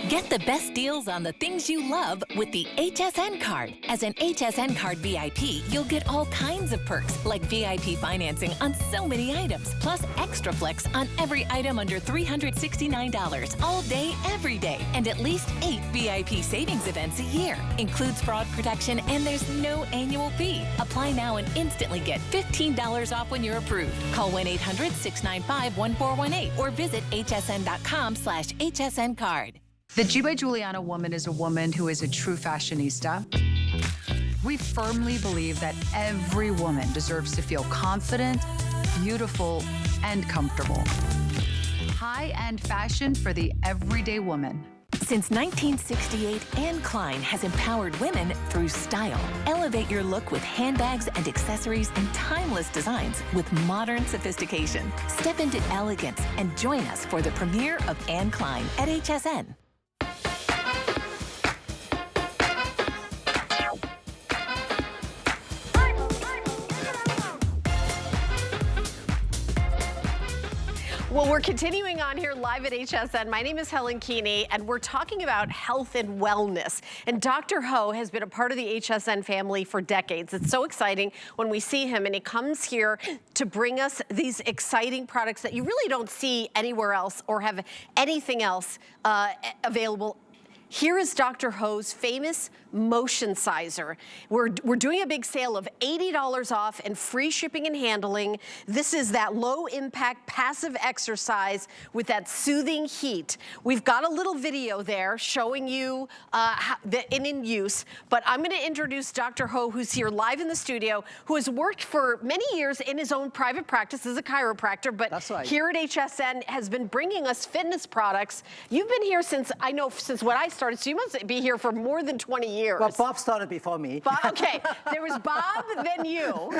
Get the best deals on the things you love with the HSN card. As an HSN card VIP, you'll get all kinds of perks, like VIP financing on so many items, plus extra flex on every item under $369 all day, every day, and at least 8 VIP savings events a year. Includes fraud protection, and there's no annual fee. Apply now and instantly get $15 off when you're approved. Call 1-800-695-1418 or visit hsn.com/HSN card. The G by Giuliana woman is a woman who is a true fashionista. We firmly believe that every woman deserves to feel confident, beautiful, and comfortable. High-end fashion for the everyday woman. Since 1968, Anne Klein has empowered women through style. Elevate your look with handbags and accessories and timeless designs with modern sophistication. Step into elegance and join us for the premiere of Anne Klein at HSN. Well, we're continuing on here live at HSN. My name is Helen Keeney, and we're talking about health and wellness. And Dr. Ho has been a part of the HSN family for decades. It's so exciting when we see him, and he comes here to bring us these exciting products that you really don't see anywhere else or have anything else available. Here is Dr. Ho's famous motion sizer. We're doing a big sale of $80 off and free shipping and handling. This is that low impact passive exercise with that soothing heat. We've got a little video there showing you in use, but I'm gonna introduce Dr. Ho, who's here live in the studio, who has worked for many years in his own private practice as a chiropractor, but here at HSN has been bringing us fitness products. You've been here since, I know, since when I started, so you must be here for more than 20 years. Well, Bob started before me. Bob, okay, there was Bob, then you,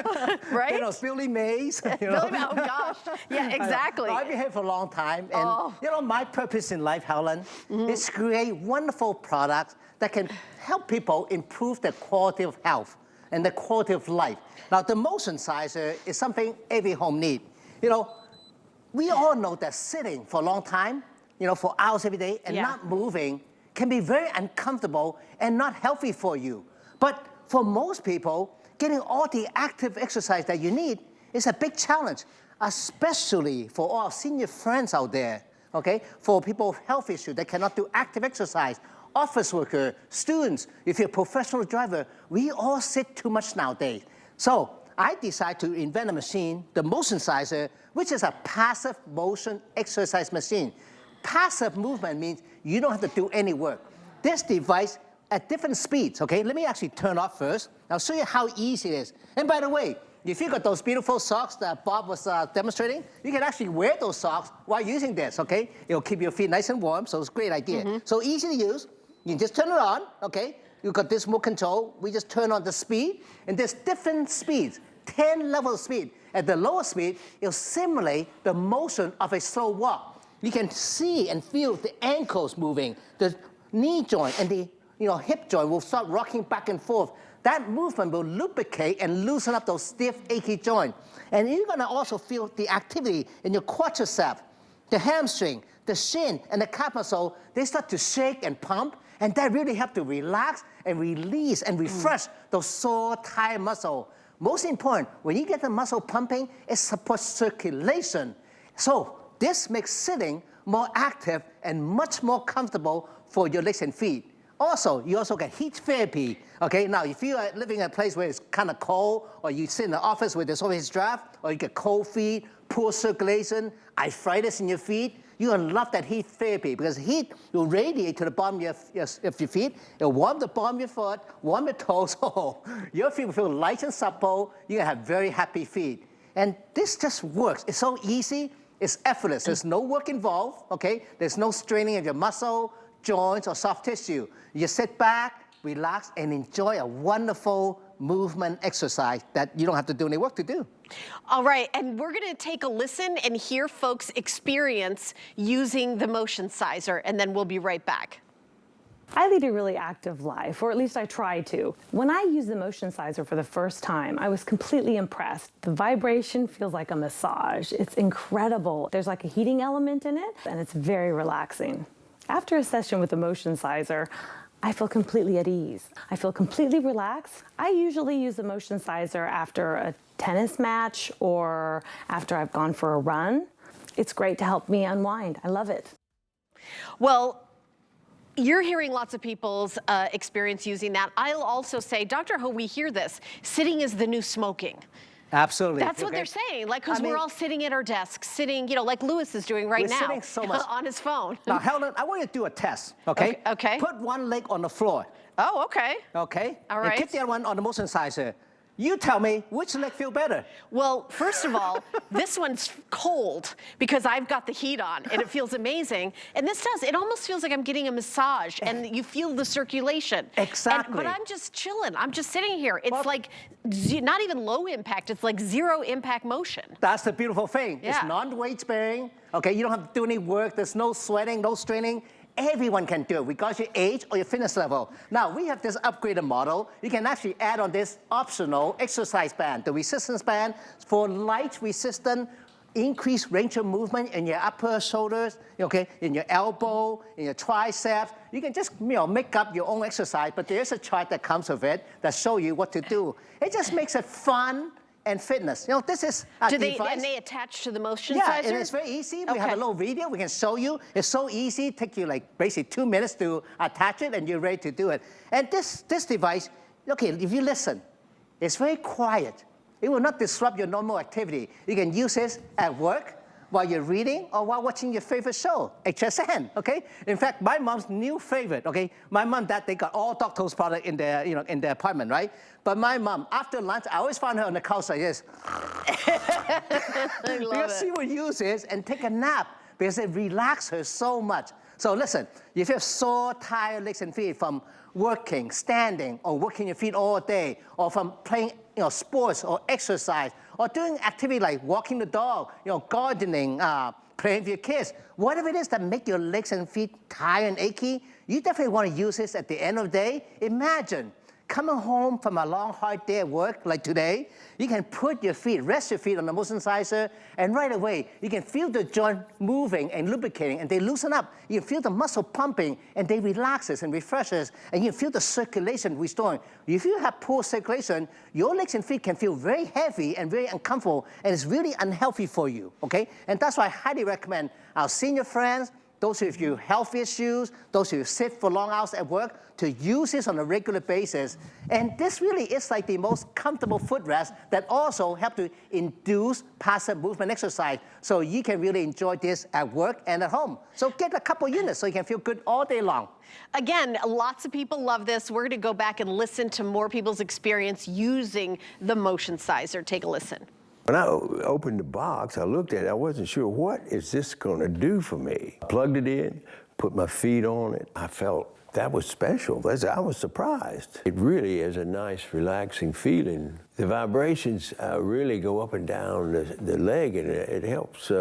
right? You know, Billy Mays. You know? Billy, oh gosh, yeah, exactly. I've been here for a long time, and you know, my purpose in life, Helen, is to create wonderful products that can help people improve their quality of health and the quality of life. Now, the motion sizer is something every home needs. You know, we all know that sitting for a long time, you know, for hours every day and not moving can be very uncomfortable and not healthy for you. But for most people, getting all the active exercise that you need is a big challenge, especially for all senior friends out there, okay? For people with health issues that cannot do active exercise, office worker, students, if you're a professional driver, we all sit too much nowadays. So I decided to invent a machine, the motion sizer, which is a passive motion exercise machine. Passive movement means you don't have to do any work. This device at different speeds, okay? Let me actually turn off first. I'll show you how easy it is. And by the way, if you got those beautiful socks that Bob was demonstrating, you can actually wear those socks while using this, okay? It'll keep your feet nice and warm, so it's a great idea. So easy to use. You just turn it on, okay? You got this remote control. We just turn on the speed, and there's different speeds, 10 levels of speed. At the lowest speed, it'll simulate the motion of a slow walk. You can see and feel the ankles moving, the knee joint and the hip joint will start rocking back and forth. That movement will lubricate and loosen up those stiff, achy joints. And you're gonna also feel the activity in your quadriceps, the hamstring, the shin, and the calf muscle. They start to shake and pump, and that really helps to relax and release and refresh those sore, tired muscles. Most important, when you get the muscle pumping, it supports circulation. So this makes sitting more active and much more comfortable for your legs and feet. Also, you also get heat therapy. Okay, now if you are living in a place where it's kind of cold, or you sit in the office where there's always draft, or you get cold feet, poor circulation, arthritis in your feet, you're gonna love that heat therapy because heat will radiate to the bottom of your feet. It'll warm the bottom of your foot, warm your toes. Oh, your feet will feel light and supple. You're gonna have very happy feet. And this just works. It's so easy. It's effortless. There's no work involved, okay? There's no straining of your muscle, joints, or soft tissue. You just sit back, relax, and enjoy a wonderful movement exercise that you don't have to do any work to do. All right, and we're gonna take a listen and hear folks' experience using the motion sizer, and then we'll be right back. I lead a really active life, or at least I try to. When I used the motion sizer for the first time, I was completely impressed. The vibration feels like a massage. It's incredible. There's like a heating element in it, and it's very relaxing. After a session with the motion sizer, I feel completely at ease. I feel completely relaxed. I usually use the motion sizer after a tennis match or after I've gone for a run. It's great to help me unwind. I love it. Well, you're hearing lots of people's experience using that. I'll also say, Dr. Ho, we hear this, sitting is the new smoking. Absolutely. That's what they're saying, like, because we're all sitting at our desks, sitting, you know, like Lewis is doing right now. Sitting so much on his phone. Now, Helen, I want you to do a test, okay? Okay. Put one leg on the floor. Oh, okay. Okay? All right. And keep the other one on the motion sizer. You tell me which leg feel better. Well, first of all, this one's cold because I've got the heat on and it feels amazing. And this does, it almost feels like I'm getting a massage and you feel the circulation. Exactly. But I'm just chilling. I'm just sitting here. It's like not even low impact. It's like zero impact motion. That's the beautiful thing. Yeah. It's non-weight bearing. Okay, you don't have to do any work. There's no sweating, no straining. Everyone can do it, regardless of your age or your fitness level. Now, we have this upgraded model. You can actually add on this optional exercise band, the resistance band for light resistant increased range of movement in your upper shoulders, okay, in your elbow, in your triceps. You can just make up your own exercise, but there's a chart that comes with it that shows you what to do. It just makes it fun and fitness. This is a device. And they attach to the motion Yeah, sizer? and it's very easy. We have a little video we can show you. It's so easy. Take you like basically 2 minutes to attach it, and you're ready to do it. And this device, okay, if you listen, it's very quiet. It will not disrupt your normal activity. You can use this at work, while you're reading, or while watching your favorite show, HSN, okay? In fact, my mom's new favorite, okay? My mom and dad, they got all dog toast products in their, in their apartment, right? But my mom, after lunch, I always find her on the couch like this. Because she will use this and take a nap because it relaxes her so much. So listen, if you have sore, tired legs and feet from working, standing, or working your feet all day, or from playing sports or exercise, or doing activity like walking the dog, gardening, playing with your kids, whatever it is that make your legs and feet tired and achy, you definitely want to use this at the end of the day. Imagine coming home from a long, hard day at work like today, you can put your feet, rest your feet on the motion sizer, and right away, you can feel the joint moving and lubricating, and they loosen up. You feel the muscle pumping, and they relaxes and refreshes, and you feel the circulation restoring. If you have poor circulation, your legs and feet can feel very heavy and very uncomfortable, and it's really unhealthy for you, okay? And that's why I highly recommend our senior friends, those with you health issues, those who sit for long hours at work, to use this on a regular basis. And this really is like the most comfortable footrest that also help to induce passive movement exercise. So you can really enjoy this at work and at home. So get a couple units so you can feel good all day long. Again, lots of people love this. We're going to go back and listen to more people's experience using the motion sizer. Take a listen. When I opened the box, I looked at it, I wasn't sure, what is this going to do for me? Plugged it in, put my feet on it. I felt that was special. I was surprised. It really is a nice, relaxing feeling. The vibrations really go up and down the leg, and it helps.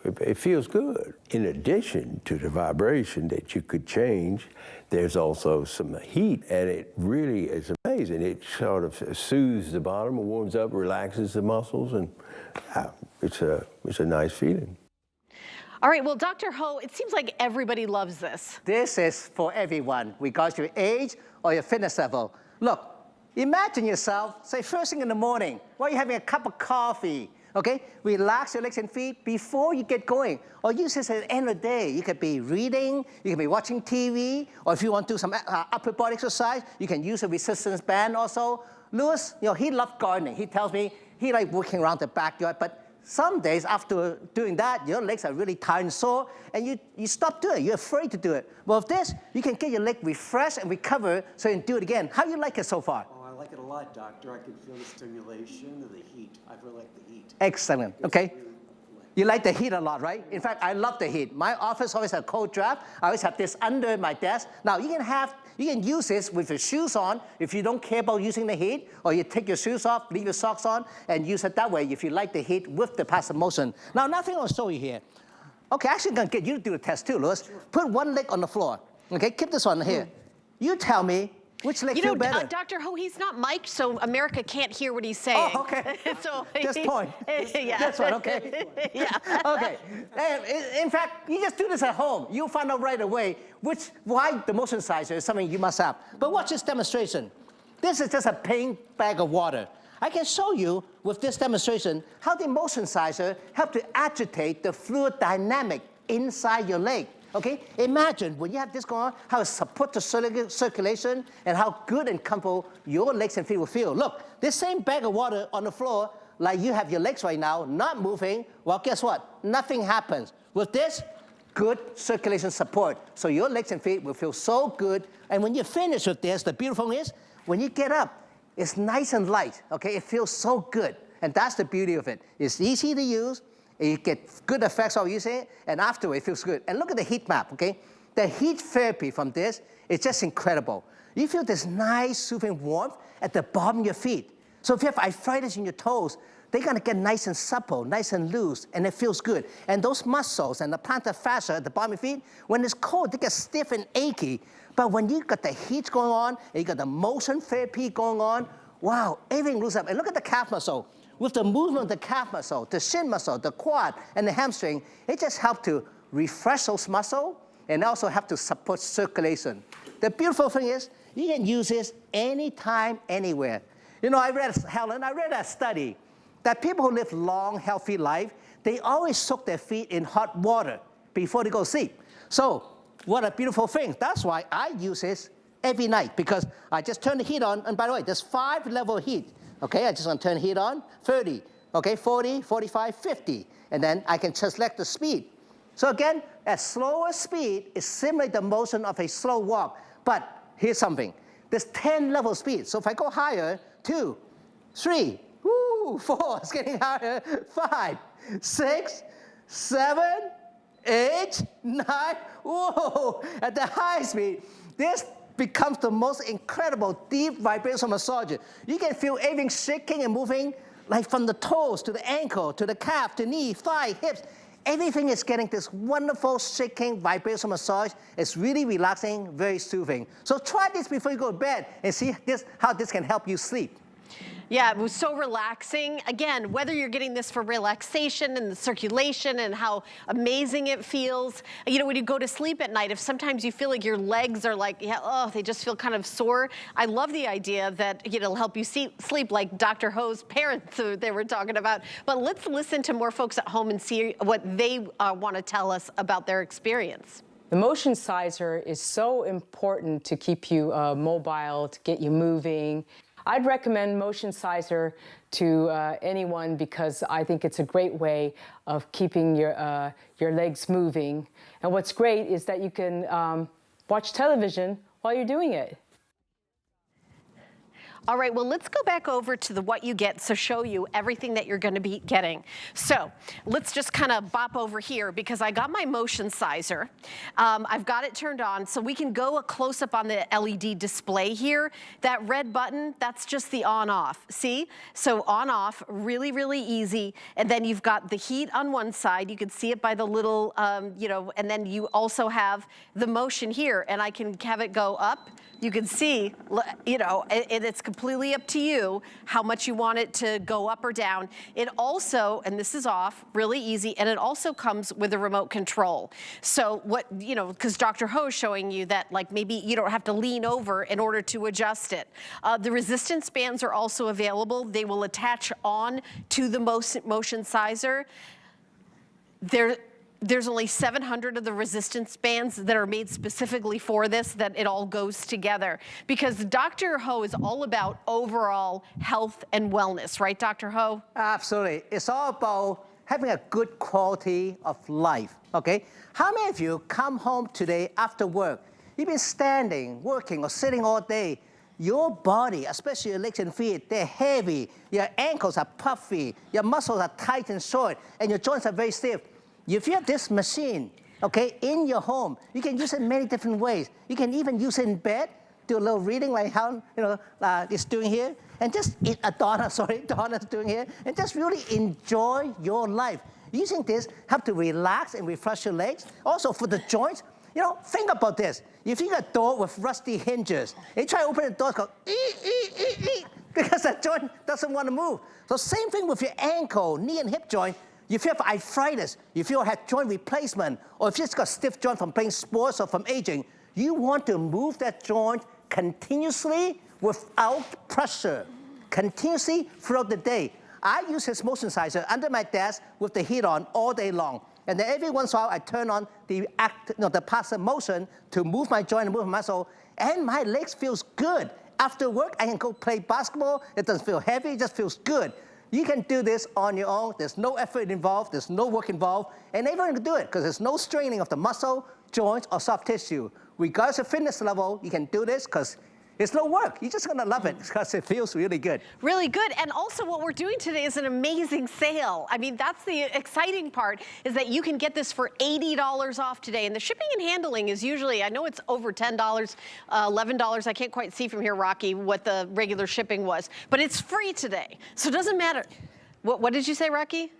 It feels good. In addition to the vibration that you could change, there's also some heat, and it really is amazing. It sort of soothes the bottom, warms up, relaxes the muscles, and it's a nice feeling. All right, well, Dr. Ho, it seems like everybody loves this. This is for everyone, regardless of your age or your fitness level. Look, imagine yourself, say, first thing in the morning, while you're having a cup of coffee, okay? Relax your legs and feet before you get going. Or use this at the end of the day. You could be reading, you can be watching TV, or if you want to do some upper body exercise, you can use a resistance band also. Louis, he loves gardening. He tells me he likes working around the backyard, but some days after doing that, your legs are really tired and sore, and you stop doing it. You're afraid to do it. Well, with this, you can get your leg refreshed and recover so you can do it again. How do you like it so far? Oh, I like it a lot, doctor. I can feel the stimulation and the heat. I really like the heat. Excellent. Okay. You like the heat a lot, right? In fact, I love the heat. My office always has a cold draft. I always have this under my desk. Now, you can use this with your shoes on if you don't care about using the heat, or you take your shoes off, leave your socks on, and use it that way if you like the heat with the passive motion. Now, nothing I'll show you here. Okay, actually, I'm going to get you to do the test too, Louis. Sure. Put one leg on the floor. Okay, keep this one here. You tell me which leg feels better. Dr. Ho, he's not mic'd, so America can't hear what he's saying. Oh, okay. So just point. Yeah. That's one, okay. Yeah. Okay. And in fact, you just do this at home. You'll find out right away why the motion sizer is something you must have. But watch this demonstration. This is just a plain bag of water. I can show you with this demonstration how the motion sizer helps to agitate the fluid dynamic inside your leg. Okay, imagine when you have this going on, how it supports the circulation and how good and comfortable your legs and feet will feel. Look, this same bag of water on the floor, like you have your legs right now, not moving, well, guess what? Nothing happens. With this, good circulation support. So your legs and feet will feel so good. And when you finish with this, the beautiful thing is, when you get up, it's nice and light, okay? It feels so good. And that's the beauty of it. It's easy to use. You get good effects while using it, and afterward it feels good. And look at the heat map, okay? The heat therapy from this is just incredible. You feel this nice, soothing warmth at the bottom of your feet. So if you have arthritis in your toes, they're gonna get nice and supple, nice and loose, and it feels good. And those muscles and the plantar fascia at the bottom of your feet, when it's cold, they get stiff and achy. But when you got the heat going on, and you got the motion therapy going on, wow, everything looks up. And look at the calf muscle. with the movement of the calf muscle, the shin muscle, the quad, and the hamstring, it just helps to refresh those muscles and also help to support circulation. The beautiful thing is, you can use this anytime, anywhere. You know, Helen, I read a study that people who live long, healthy life, they always soak their feet in hot water before they go to sleep. So, what a beautiful thing. That's why I use this every night, because I just turn the heat on, and by the way, there's 5 level heat. Okay, I just want to turn the heat on, 30, okay, 40, 45, 50, and then I can just select the speed. So again, a slower speed is similar to the motion of a slow walk, but here's something. There's 10 level speed, so if I go higher, 2, 3, 4, it's getting higher, 5, 6, 7, 8, 9, whoa! At the high speed, this becomes the most incredible deep vibrational massage. You can feel everything shaking and moving, like from the toes to the ankle, to the calf, to knee, thigh, hips. Everything is getting this wonderful shaking vibrational massage. It's really relaxing, very soothing. So try this before you go to bed and see how this can help you sleep. Yeah, it was so relaxing. Again, whether you're getting this for relaxation and the circulation and how amazing it feels. You know, when you go to sleep at night, if sometimes you feel like your legs are like, they just feel kind of sore. I love the idea that, it'll help you sleep like Dr. Ho's parents they were talking about. But let's listen to more folks at home and see what they want to tell us about their experience. The motion sizer is so important to keep you mobile, to get you moving. I'd recommend motion sizer to anyone because I think it's a great way of keeping your legs moving. And what's great is that you can watch television while you're doing it. All right, well, let's go back over to the what you get, so show you everything that you're going to be getting. So let's just kind of bop over here because I got my motion sizer. I've got it turned on, so we can go a close-up on the LED display here. That red button, that's just the on-off. See? So on-off, really, really easy. And then you've got the heat on one side. You can see it by the little, and then you also have the motion here, and I can have it go up. You can see, it's completely up to you how much you want it to go up or down. It also, and this is off, really easy, and it also comes with a remote control. So because Dr. Ho is showing you that maybe you don't have to lean over in order to adjust it. The resistance bands are also available. They will attach on to the motion sizer. There's only 700 of the resistance bands that are made specifically for this, that it all goes together. Because Dr. Ho is all about overall health and wellness, right, Dr. Ho? Absolutely. It's all about having a good quality of life, okay? How many of you come home today after work? You've been standing, working, or sitting all day. Your body, especially your legs and feet, they're heavy. Your ankles are puffy. Your muscles are tight and short, and your joints are very stiff. If you have this machine, okay, in your home, you can use it in many different ways. You can even use it in bed, do a little reading like how is doing here, and just Donna's doing here, and just really enjoy your life. Using this help to relax and refresh your legs. Also for the joints, think about this. If you got a door with rusty hinges, and you try to open the door, it's go because the joint doesn't want to move. So same thing with your ankle, knee, and hip joint. If you have arthritis, if you have joint replacement, or if you just got stiff joint from playing sports or from aging, you want to move that joint continuously without pressure, continuously throughout the day. I use this motion sizer under my desk with the heat on all day long. And then every once in a while, I turn on the passive motion to move my joint and move my muscle, and my legs feels good. After work, I can go play basketball. It doesn't feel heavy, it just feels good. You can do this on your own. There's no effort involved. There's no work involved. And everyone can do it because there's no straining of the muscle, joints, or soft tissue. Regardless of fitness level, you can do this because it's no work. You're just going to love it because it feels really good. Really good. And also what we're doing today is an amazing sale. I mean, that's the exciting part, is that you can get this for $80 off today. And the shipping and handling is usually, I know it's over $10, $11. I can't quite see from here, Rocky, what the regular shipping was. But it's free today. So it doesn't matter. What did you say, Rocky?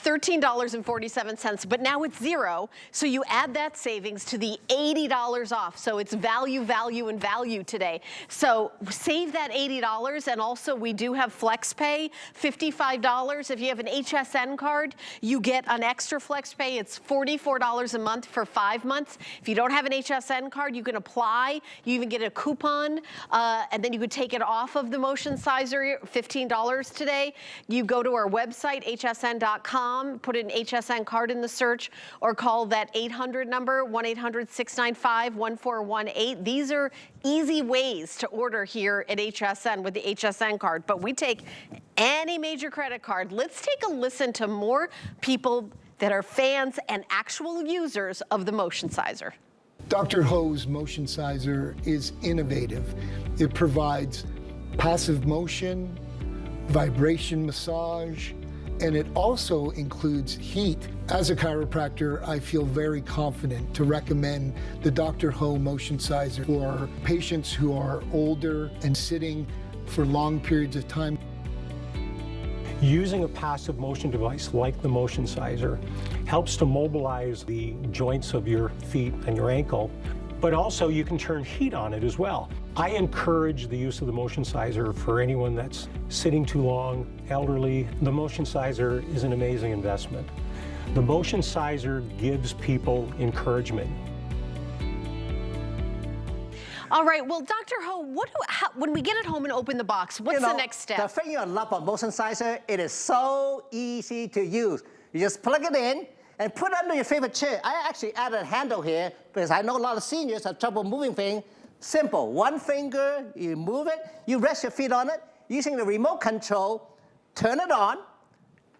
$13.47, but now it's $0. So you add that savings to the $80 off. So it's value, value, and value today. So save that $80, and also we do have flex pay, $55. If you have an HSN card, you get an extra flex pay. It's $44 a month for 5 months. If you don't have an HSN card, you can apply. You even get a coupon, and then you could take it off of the motion sizer, $15 today. You go to our website, hsn.com, put an HSN card in the search, or call that 800 number, 1-800-695-1418. These are easy ways to order here at HSN with the HSN card, but we take any major credit card. Let's take a listen to more people that are fans and actual users of the motion sizer. Dr. Ho's motion sizer is innovative. It provides passive motion, vibration massage, and it also includes heat. As a chiropractor, I feel very confident to recommend the Dr. Ho motion sizer for patients who are older and sitting for long periods of time. Using a passive motion device like the motion sizer helps to mobilize the joints of your feet and your ankle, but also you can turn heat on it as well. I encourage the use of the motion sizer for anyone that's sitting too long, elderly. The motion sizer is an amazing investment. The motion sizer gives people encouragement. All right, well, Dr. Ho, when we get it home and open the box, what's the next step? The thing I love about motion sizer, it is so easy to use. You just plug it in and put it under your favorite chair. I actually added a handle here because I know a lot of seniors have trouble moving things. Simple, one finger, you move it, you rest your feet on it, using the remote control, turn it on,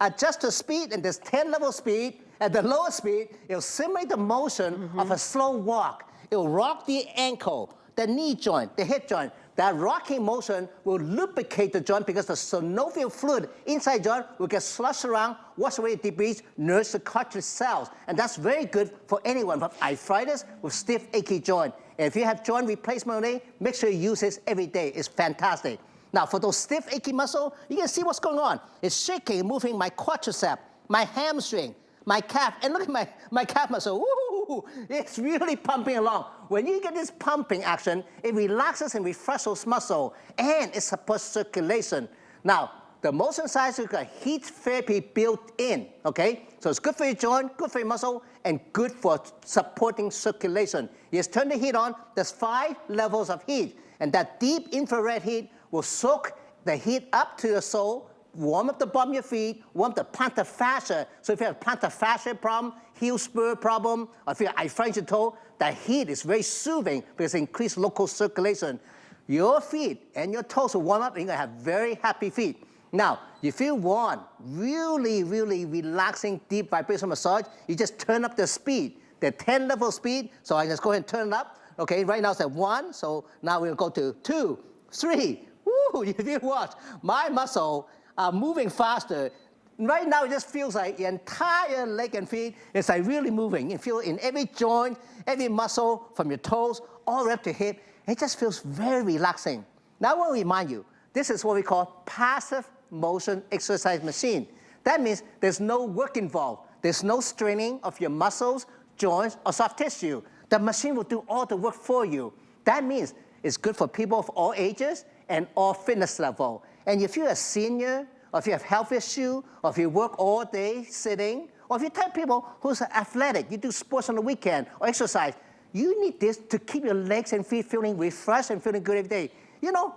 adjust the speed, and there's 10 level speed. At the lowest speed, it'll simulate the motion of a slow walk. It'll rock the ankle, the knee joint, the hip joint. That rocking motion will lubricate the joint because the synovial fluid inside the joint will get slushed around, wash away the debris, nourish the cartilage cells. And that's very good for anyone with arthritis, with stiff, achy joint. And if you have joint replacement already, make sure you use this every day. It's fantastic. Now, for those stiff, achy muscle, you can see what's going on. It's shaking, moving my quadricep, my hamstring, my calf, and look at my calf muscle. Woo! It's really pumping along. When you get this pumping action, it relaxes and refreshes those muscles, and it supports circulation. Now, the motion sizer has got heat therapy built in, okay? So it's good for your joint, good for your muscle, and good for supporting circulation. You just turn the heat on. There's 5 levels of heat, and that deep infrared heat will soak the heat up to your sole, warm up the bottom of your feet, warm up the plantar fascia. So if you have a plantar fascia problem, heel spur problem, or if you have arthritis in your toe, the heat is very soothing because it increases local circulation. Your feet and your toes will warm up, and you're gonna have very happy feet. Now, if you want really, really relaxing, deep vibration massage, you just turn up the speed, the 10 level speed. So I just go ahead and turn it up. Okay, right now it's at 1, so now we'll go to 2, 3. Woo, if you watch, my muscle are moving faster. Right now, it just feels like your entire leg and feet is like really moving. You feel in every joint, every muscle, from your toes all the way up to hip. It just feels very relaxing. Now, I want to remind you, this is what we call passive motion exercise machine. That means there's no work involved. There's no straining of your muscles, joints, or soft tissue. The machine will do all the work for you. That means it's good for people of all ages and all fitness level. And if you're a senior, or if you have health issue, or if you work all day sitting, or if you're type of people who's athletic, you do sports on the weekend or exercise, you need this to keep your legs and feet feeling refreshed and feeling good every day. You know,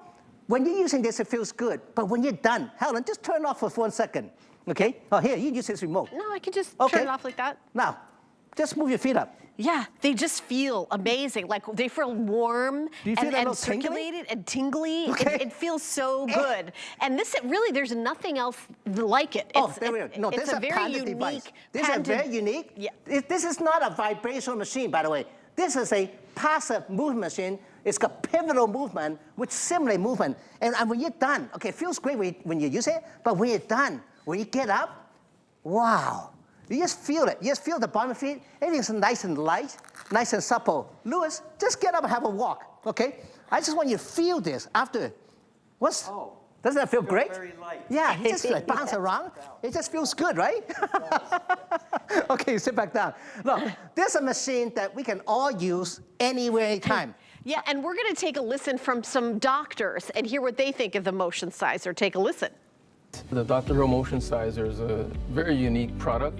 when you're using this, it feels good. But when you're done, Helen, just turn it off for 1 second, okay? Oh, here, you can use this remote. No, I can just Okay. turn it off like that. Now, just move your feet up. Yeah, they just feel amazing. Like they feel warm Do you feel that and little tingling? circulated and tingly. Okay. It feels so good. And this, really, there's nothing else like it. Oh, there we go. No, it's this is a very patented unique. device. This is very unique. Yeah. This is not a vibrational machine, by the way. This is a passive movement machine. It's got pivotal movement, which simulate movement. And when you're done, okay, it feels great when you use it, but when you're done, when you get up, wow. You just feel it. You just feel the bottom of your feet. Everything's nice and light, nice and supple. Louis, just get up and have a walk, okay? I just want you to feel this after. Doesn't that feel great? Very light. Yeah, it just like bounce around. It just feels good, right? Okay, sit back down. Look, there's a machine that we can all use anywhere, anytime. Yeah, and we're going to take a listen from some doctors and hear what they think of the motion sizer. Take a listen. The Dr. Ho Motion Sizer is a very unique product,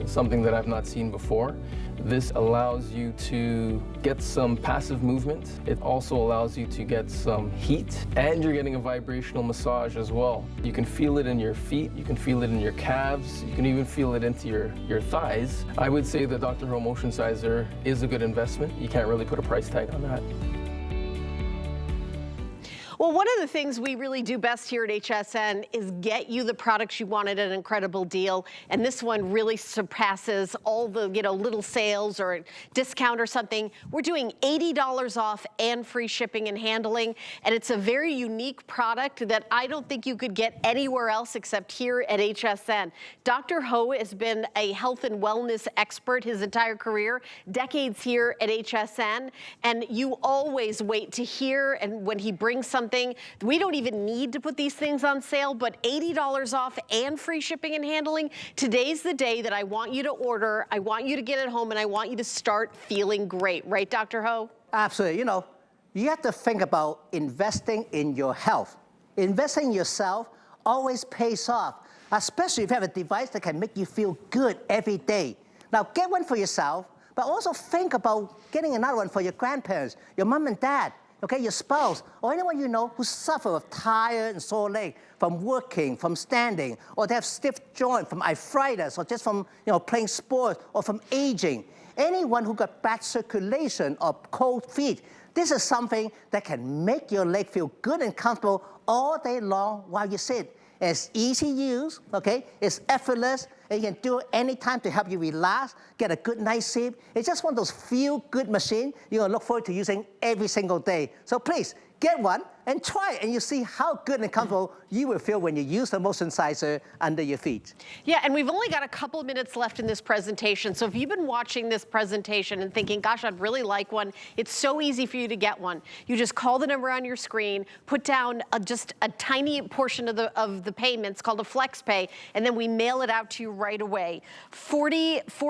something that I've not seen before. This allows you to get some passive movement. It also allows you to get some heat, and you're getting a vibrational massage as well. You can feel it in your feet, you can feel it in your calves, you can even feel it into your thighs. I would say the Dr. Ho Motion Sizer is a good investment. You can't really put a price tag on that. Well, one of the things we really do best here at HSN is get you the products you want at an incredible deal. And this one really surpasses all the, little sales or a discount or something. We're doing $80 off and free shipping and handling. And it's a very unique product that I don't think you could get anywhere else except here at HSN. Dr. Ho has been a health and wellness expert his entire career, decades here at HSN. And you always wait to hear, and when he brings something, we don't even need to put these things on sale, but $80 off and free shipping and handling. Today's the day that I want you to order, I want you to get it home, and I want you to start feeling great. Right, Dr. Ho? Absolutely. You have to think about investing in your health. Investing in yourself always pays off, especially if you have a device that can make you feel good every day. Now, get one for yourself, but also think about getting another one for your grandparents, your mom and dad, okay, your spouse, or anyone you know who suffer with tired and sore leg from working, from standing, or they have stiff joint from arthritis, or just from playing sports, or from aging. Anyone who got bad circulation or cold feet, this is something that can make your leg feel good and comfortable all day long while you sit. It's easy use, okay? It's effortless, and you can do it anytime to help you relax, get a good night's sleep. It's just one of those feel-good machines you're gonna look forward to using every single day. So please, get one and try it, and you see how good and comfortable you will feel when you use the motion sizer under your feet. Yeah, and we've only got a couple of minutes left in this presentation. So if you've been watching this presentation and thinking, gosh, I'd really like one, it's so easy for you to get one. You just call the number on your screen, put down just a tiny portion of the payments called a flex pay, and then we mail it out to you right away. For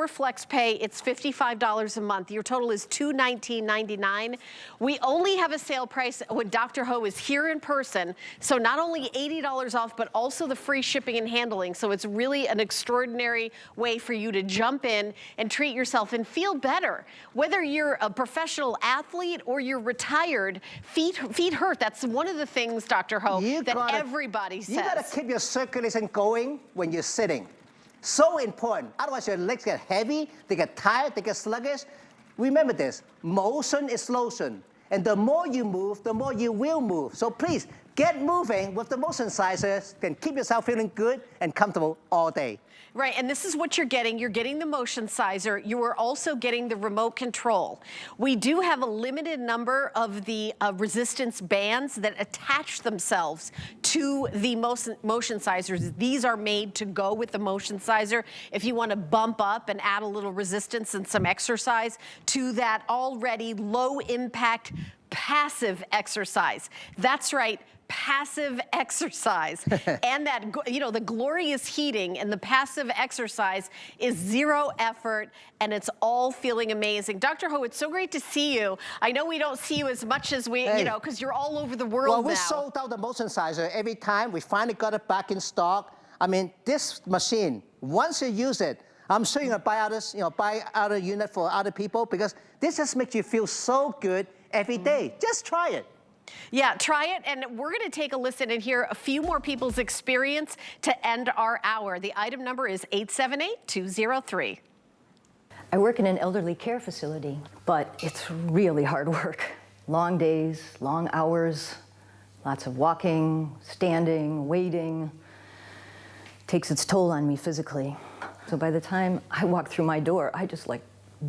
flex pay, it's $55 a month. Your total is $219.99. We only have a sale price when Dr. Ho is here in person. So not only $80 off, but also the free shipping and handling. So it's really an extraordinary way for you to jump in and treat yourself and feel better. Whether you're a professional athlete or you're retired, feet hurt. That's one of the things, Dr. Ho, that everybody says. You gotta keep your circulation going when you're sitting. So important. Otherwise your legs get heavy, they get tired, they get sluggish. Remember this, motion is lotion. And the more you move, the more you will move. So please, get moving with the motion sizers, then keep yourself feeling good and comfortable all day. Right, and this is what you're getting. You're getting the motion sizer. You are also getting the remote control. We do have a limited number of the resistance bands that attach themselves to the motion sizers. These are made to go with the motion sizer. If you want to bump up and add a little resistance and some exercise to that already low impact passive exercise. That's right. Passive exercise. And that, the glorious heating and the passive exercise is zero effort, and it's all feeling amazing. Dr. Ho, it's so great to see you. I know we don't see you as much as we, because you're all over the world now. Well, we sold out the motion sizer every time. We finally got it back in stock. I mean, this machine, once you use it, I'm sure you're gonna buy others, buy other unit for other people, because this just makes you feel so good every day. Just try it. Yeah, try it, and we're going to take a listen and hear a few more people's experience to end our hour. The item number is 878-203. I work in an elderly care facility, but it's really hard work. Long days, long hours, lots of walking, standing, waiting. Takes its toll on me physically. So by the time I walk through my door, I just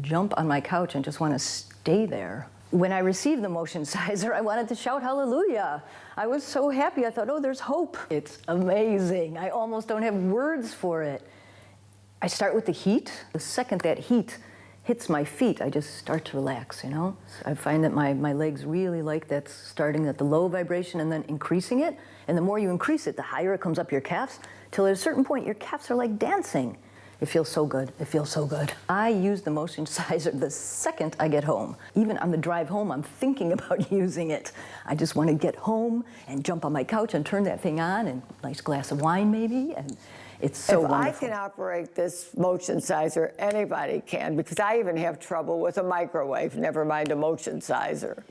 jump on my couch and just want to stay there. When I received the motion sizer, I wanted to shout hallelujah. I was so happy. I thought, oh, there's hope. It's amazing. I almost don't have words for it. I start with the heat. The second that heat hits my feet, I just start to relax, you know? I find that my legs really like that, starting at the low vibration and then increasing it. And the more you increase it, the higher it comes up your calves, till at a certain point, your calves are like dancing. It feels so good. It feels so good. I use the motion sizer the second I get home. Even on the drive home, I'm thinking about using it. I just want to get home and jump on my couch and turn that thing on, and a nice glass of wine maybe, and it's so wonderful. If I can operate this motion sizer, anybody can, because I even have trouble with a microwave, never mind a motion sizer.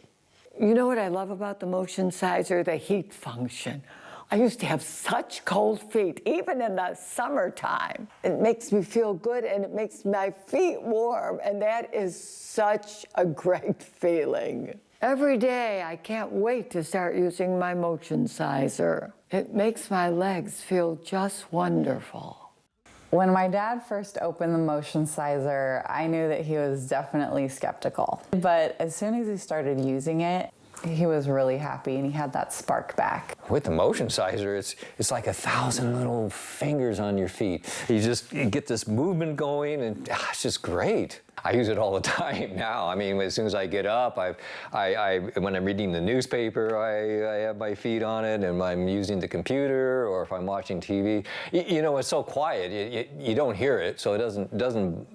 You know what I love about the motion sizer? The heat function. I used to have such cold feet, even in the summertime. It makes me feel good and it makes my feet warm, and that is such a great feeling. Every day, I can't wait to start using my motion sizer. It makes my legs feel just wonderful. When my dad first opened the motion sizer, I knew that he was definitely skeptical. But as soon as he started using it, he was really happy and he had that spark back. With the motion sizer, it's like 1,000 little fingers on your feet. You just get this movement going, and it's just great. I use it all the time now. I mean, as soon as I get up, when I'm reading the newspaper, I have my feet on it, and I'm using the computer, or if I'm watching TV. You know, it's so quiet, you don't hear it, so it doesn't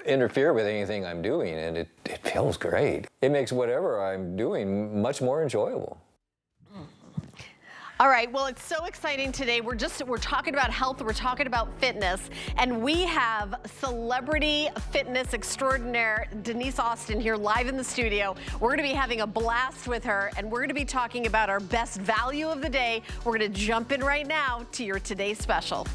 interfere with anything I'm doing, and it feels great. It makes whatever I'm doing much more enjoyable. All right, well, it's so exciting today. We're talking about health, we're talking about fitness, and we have celebrity fitness extraordinaire Denise Austin here live in the studio. We're gonna be having a blast with her, and we're gonna be talking about our best value of the day. We're gonna jump in right now to your Today Special.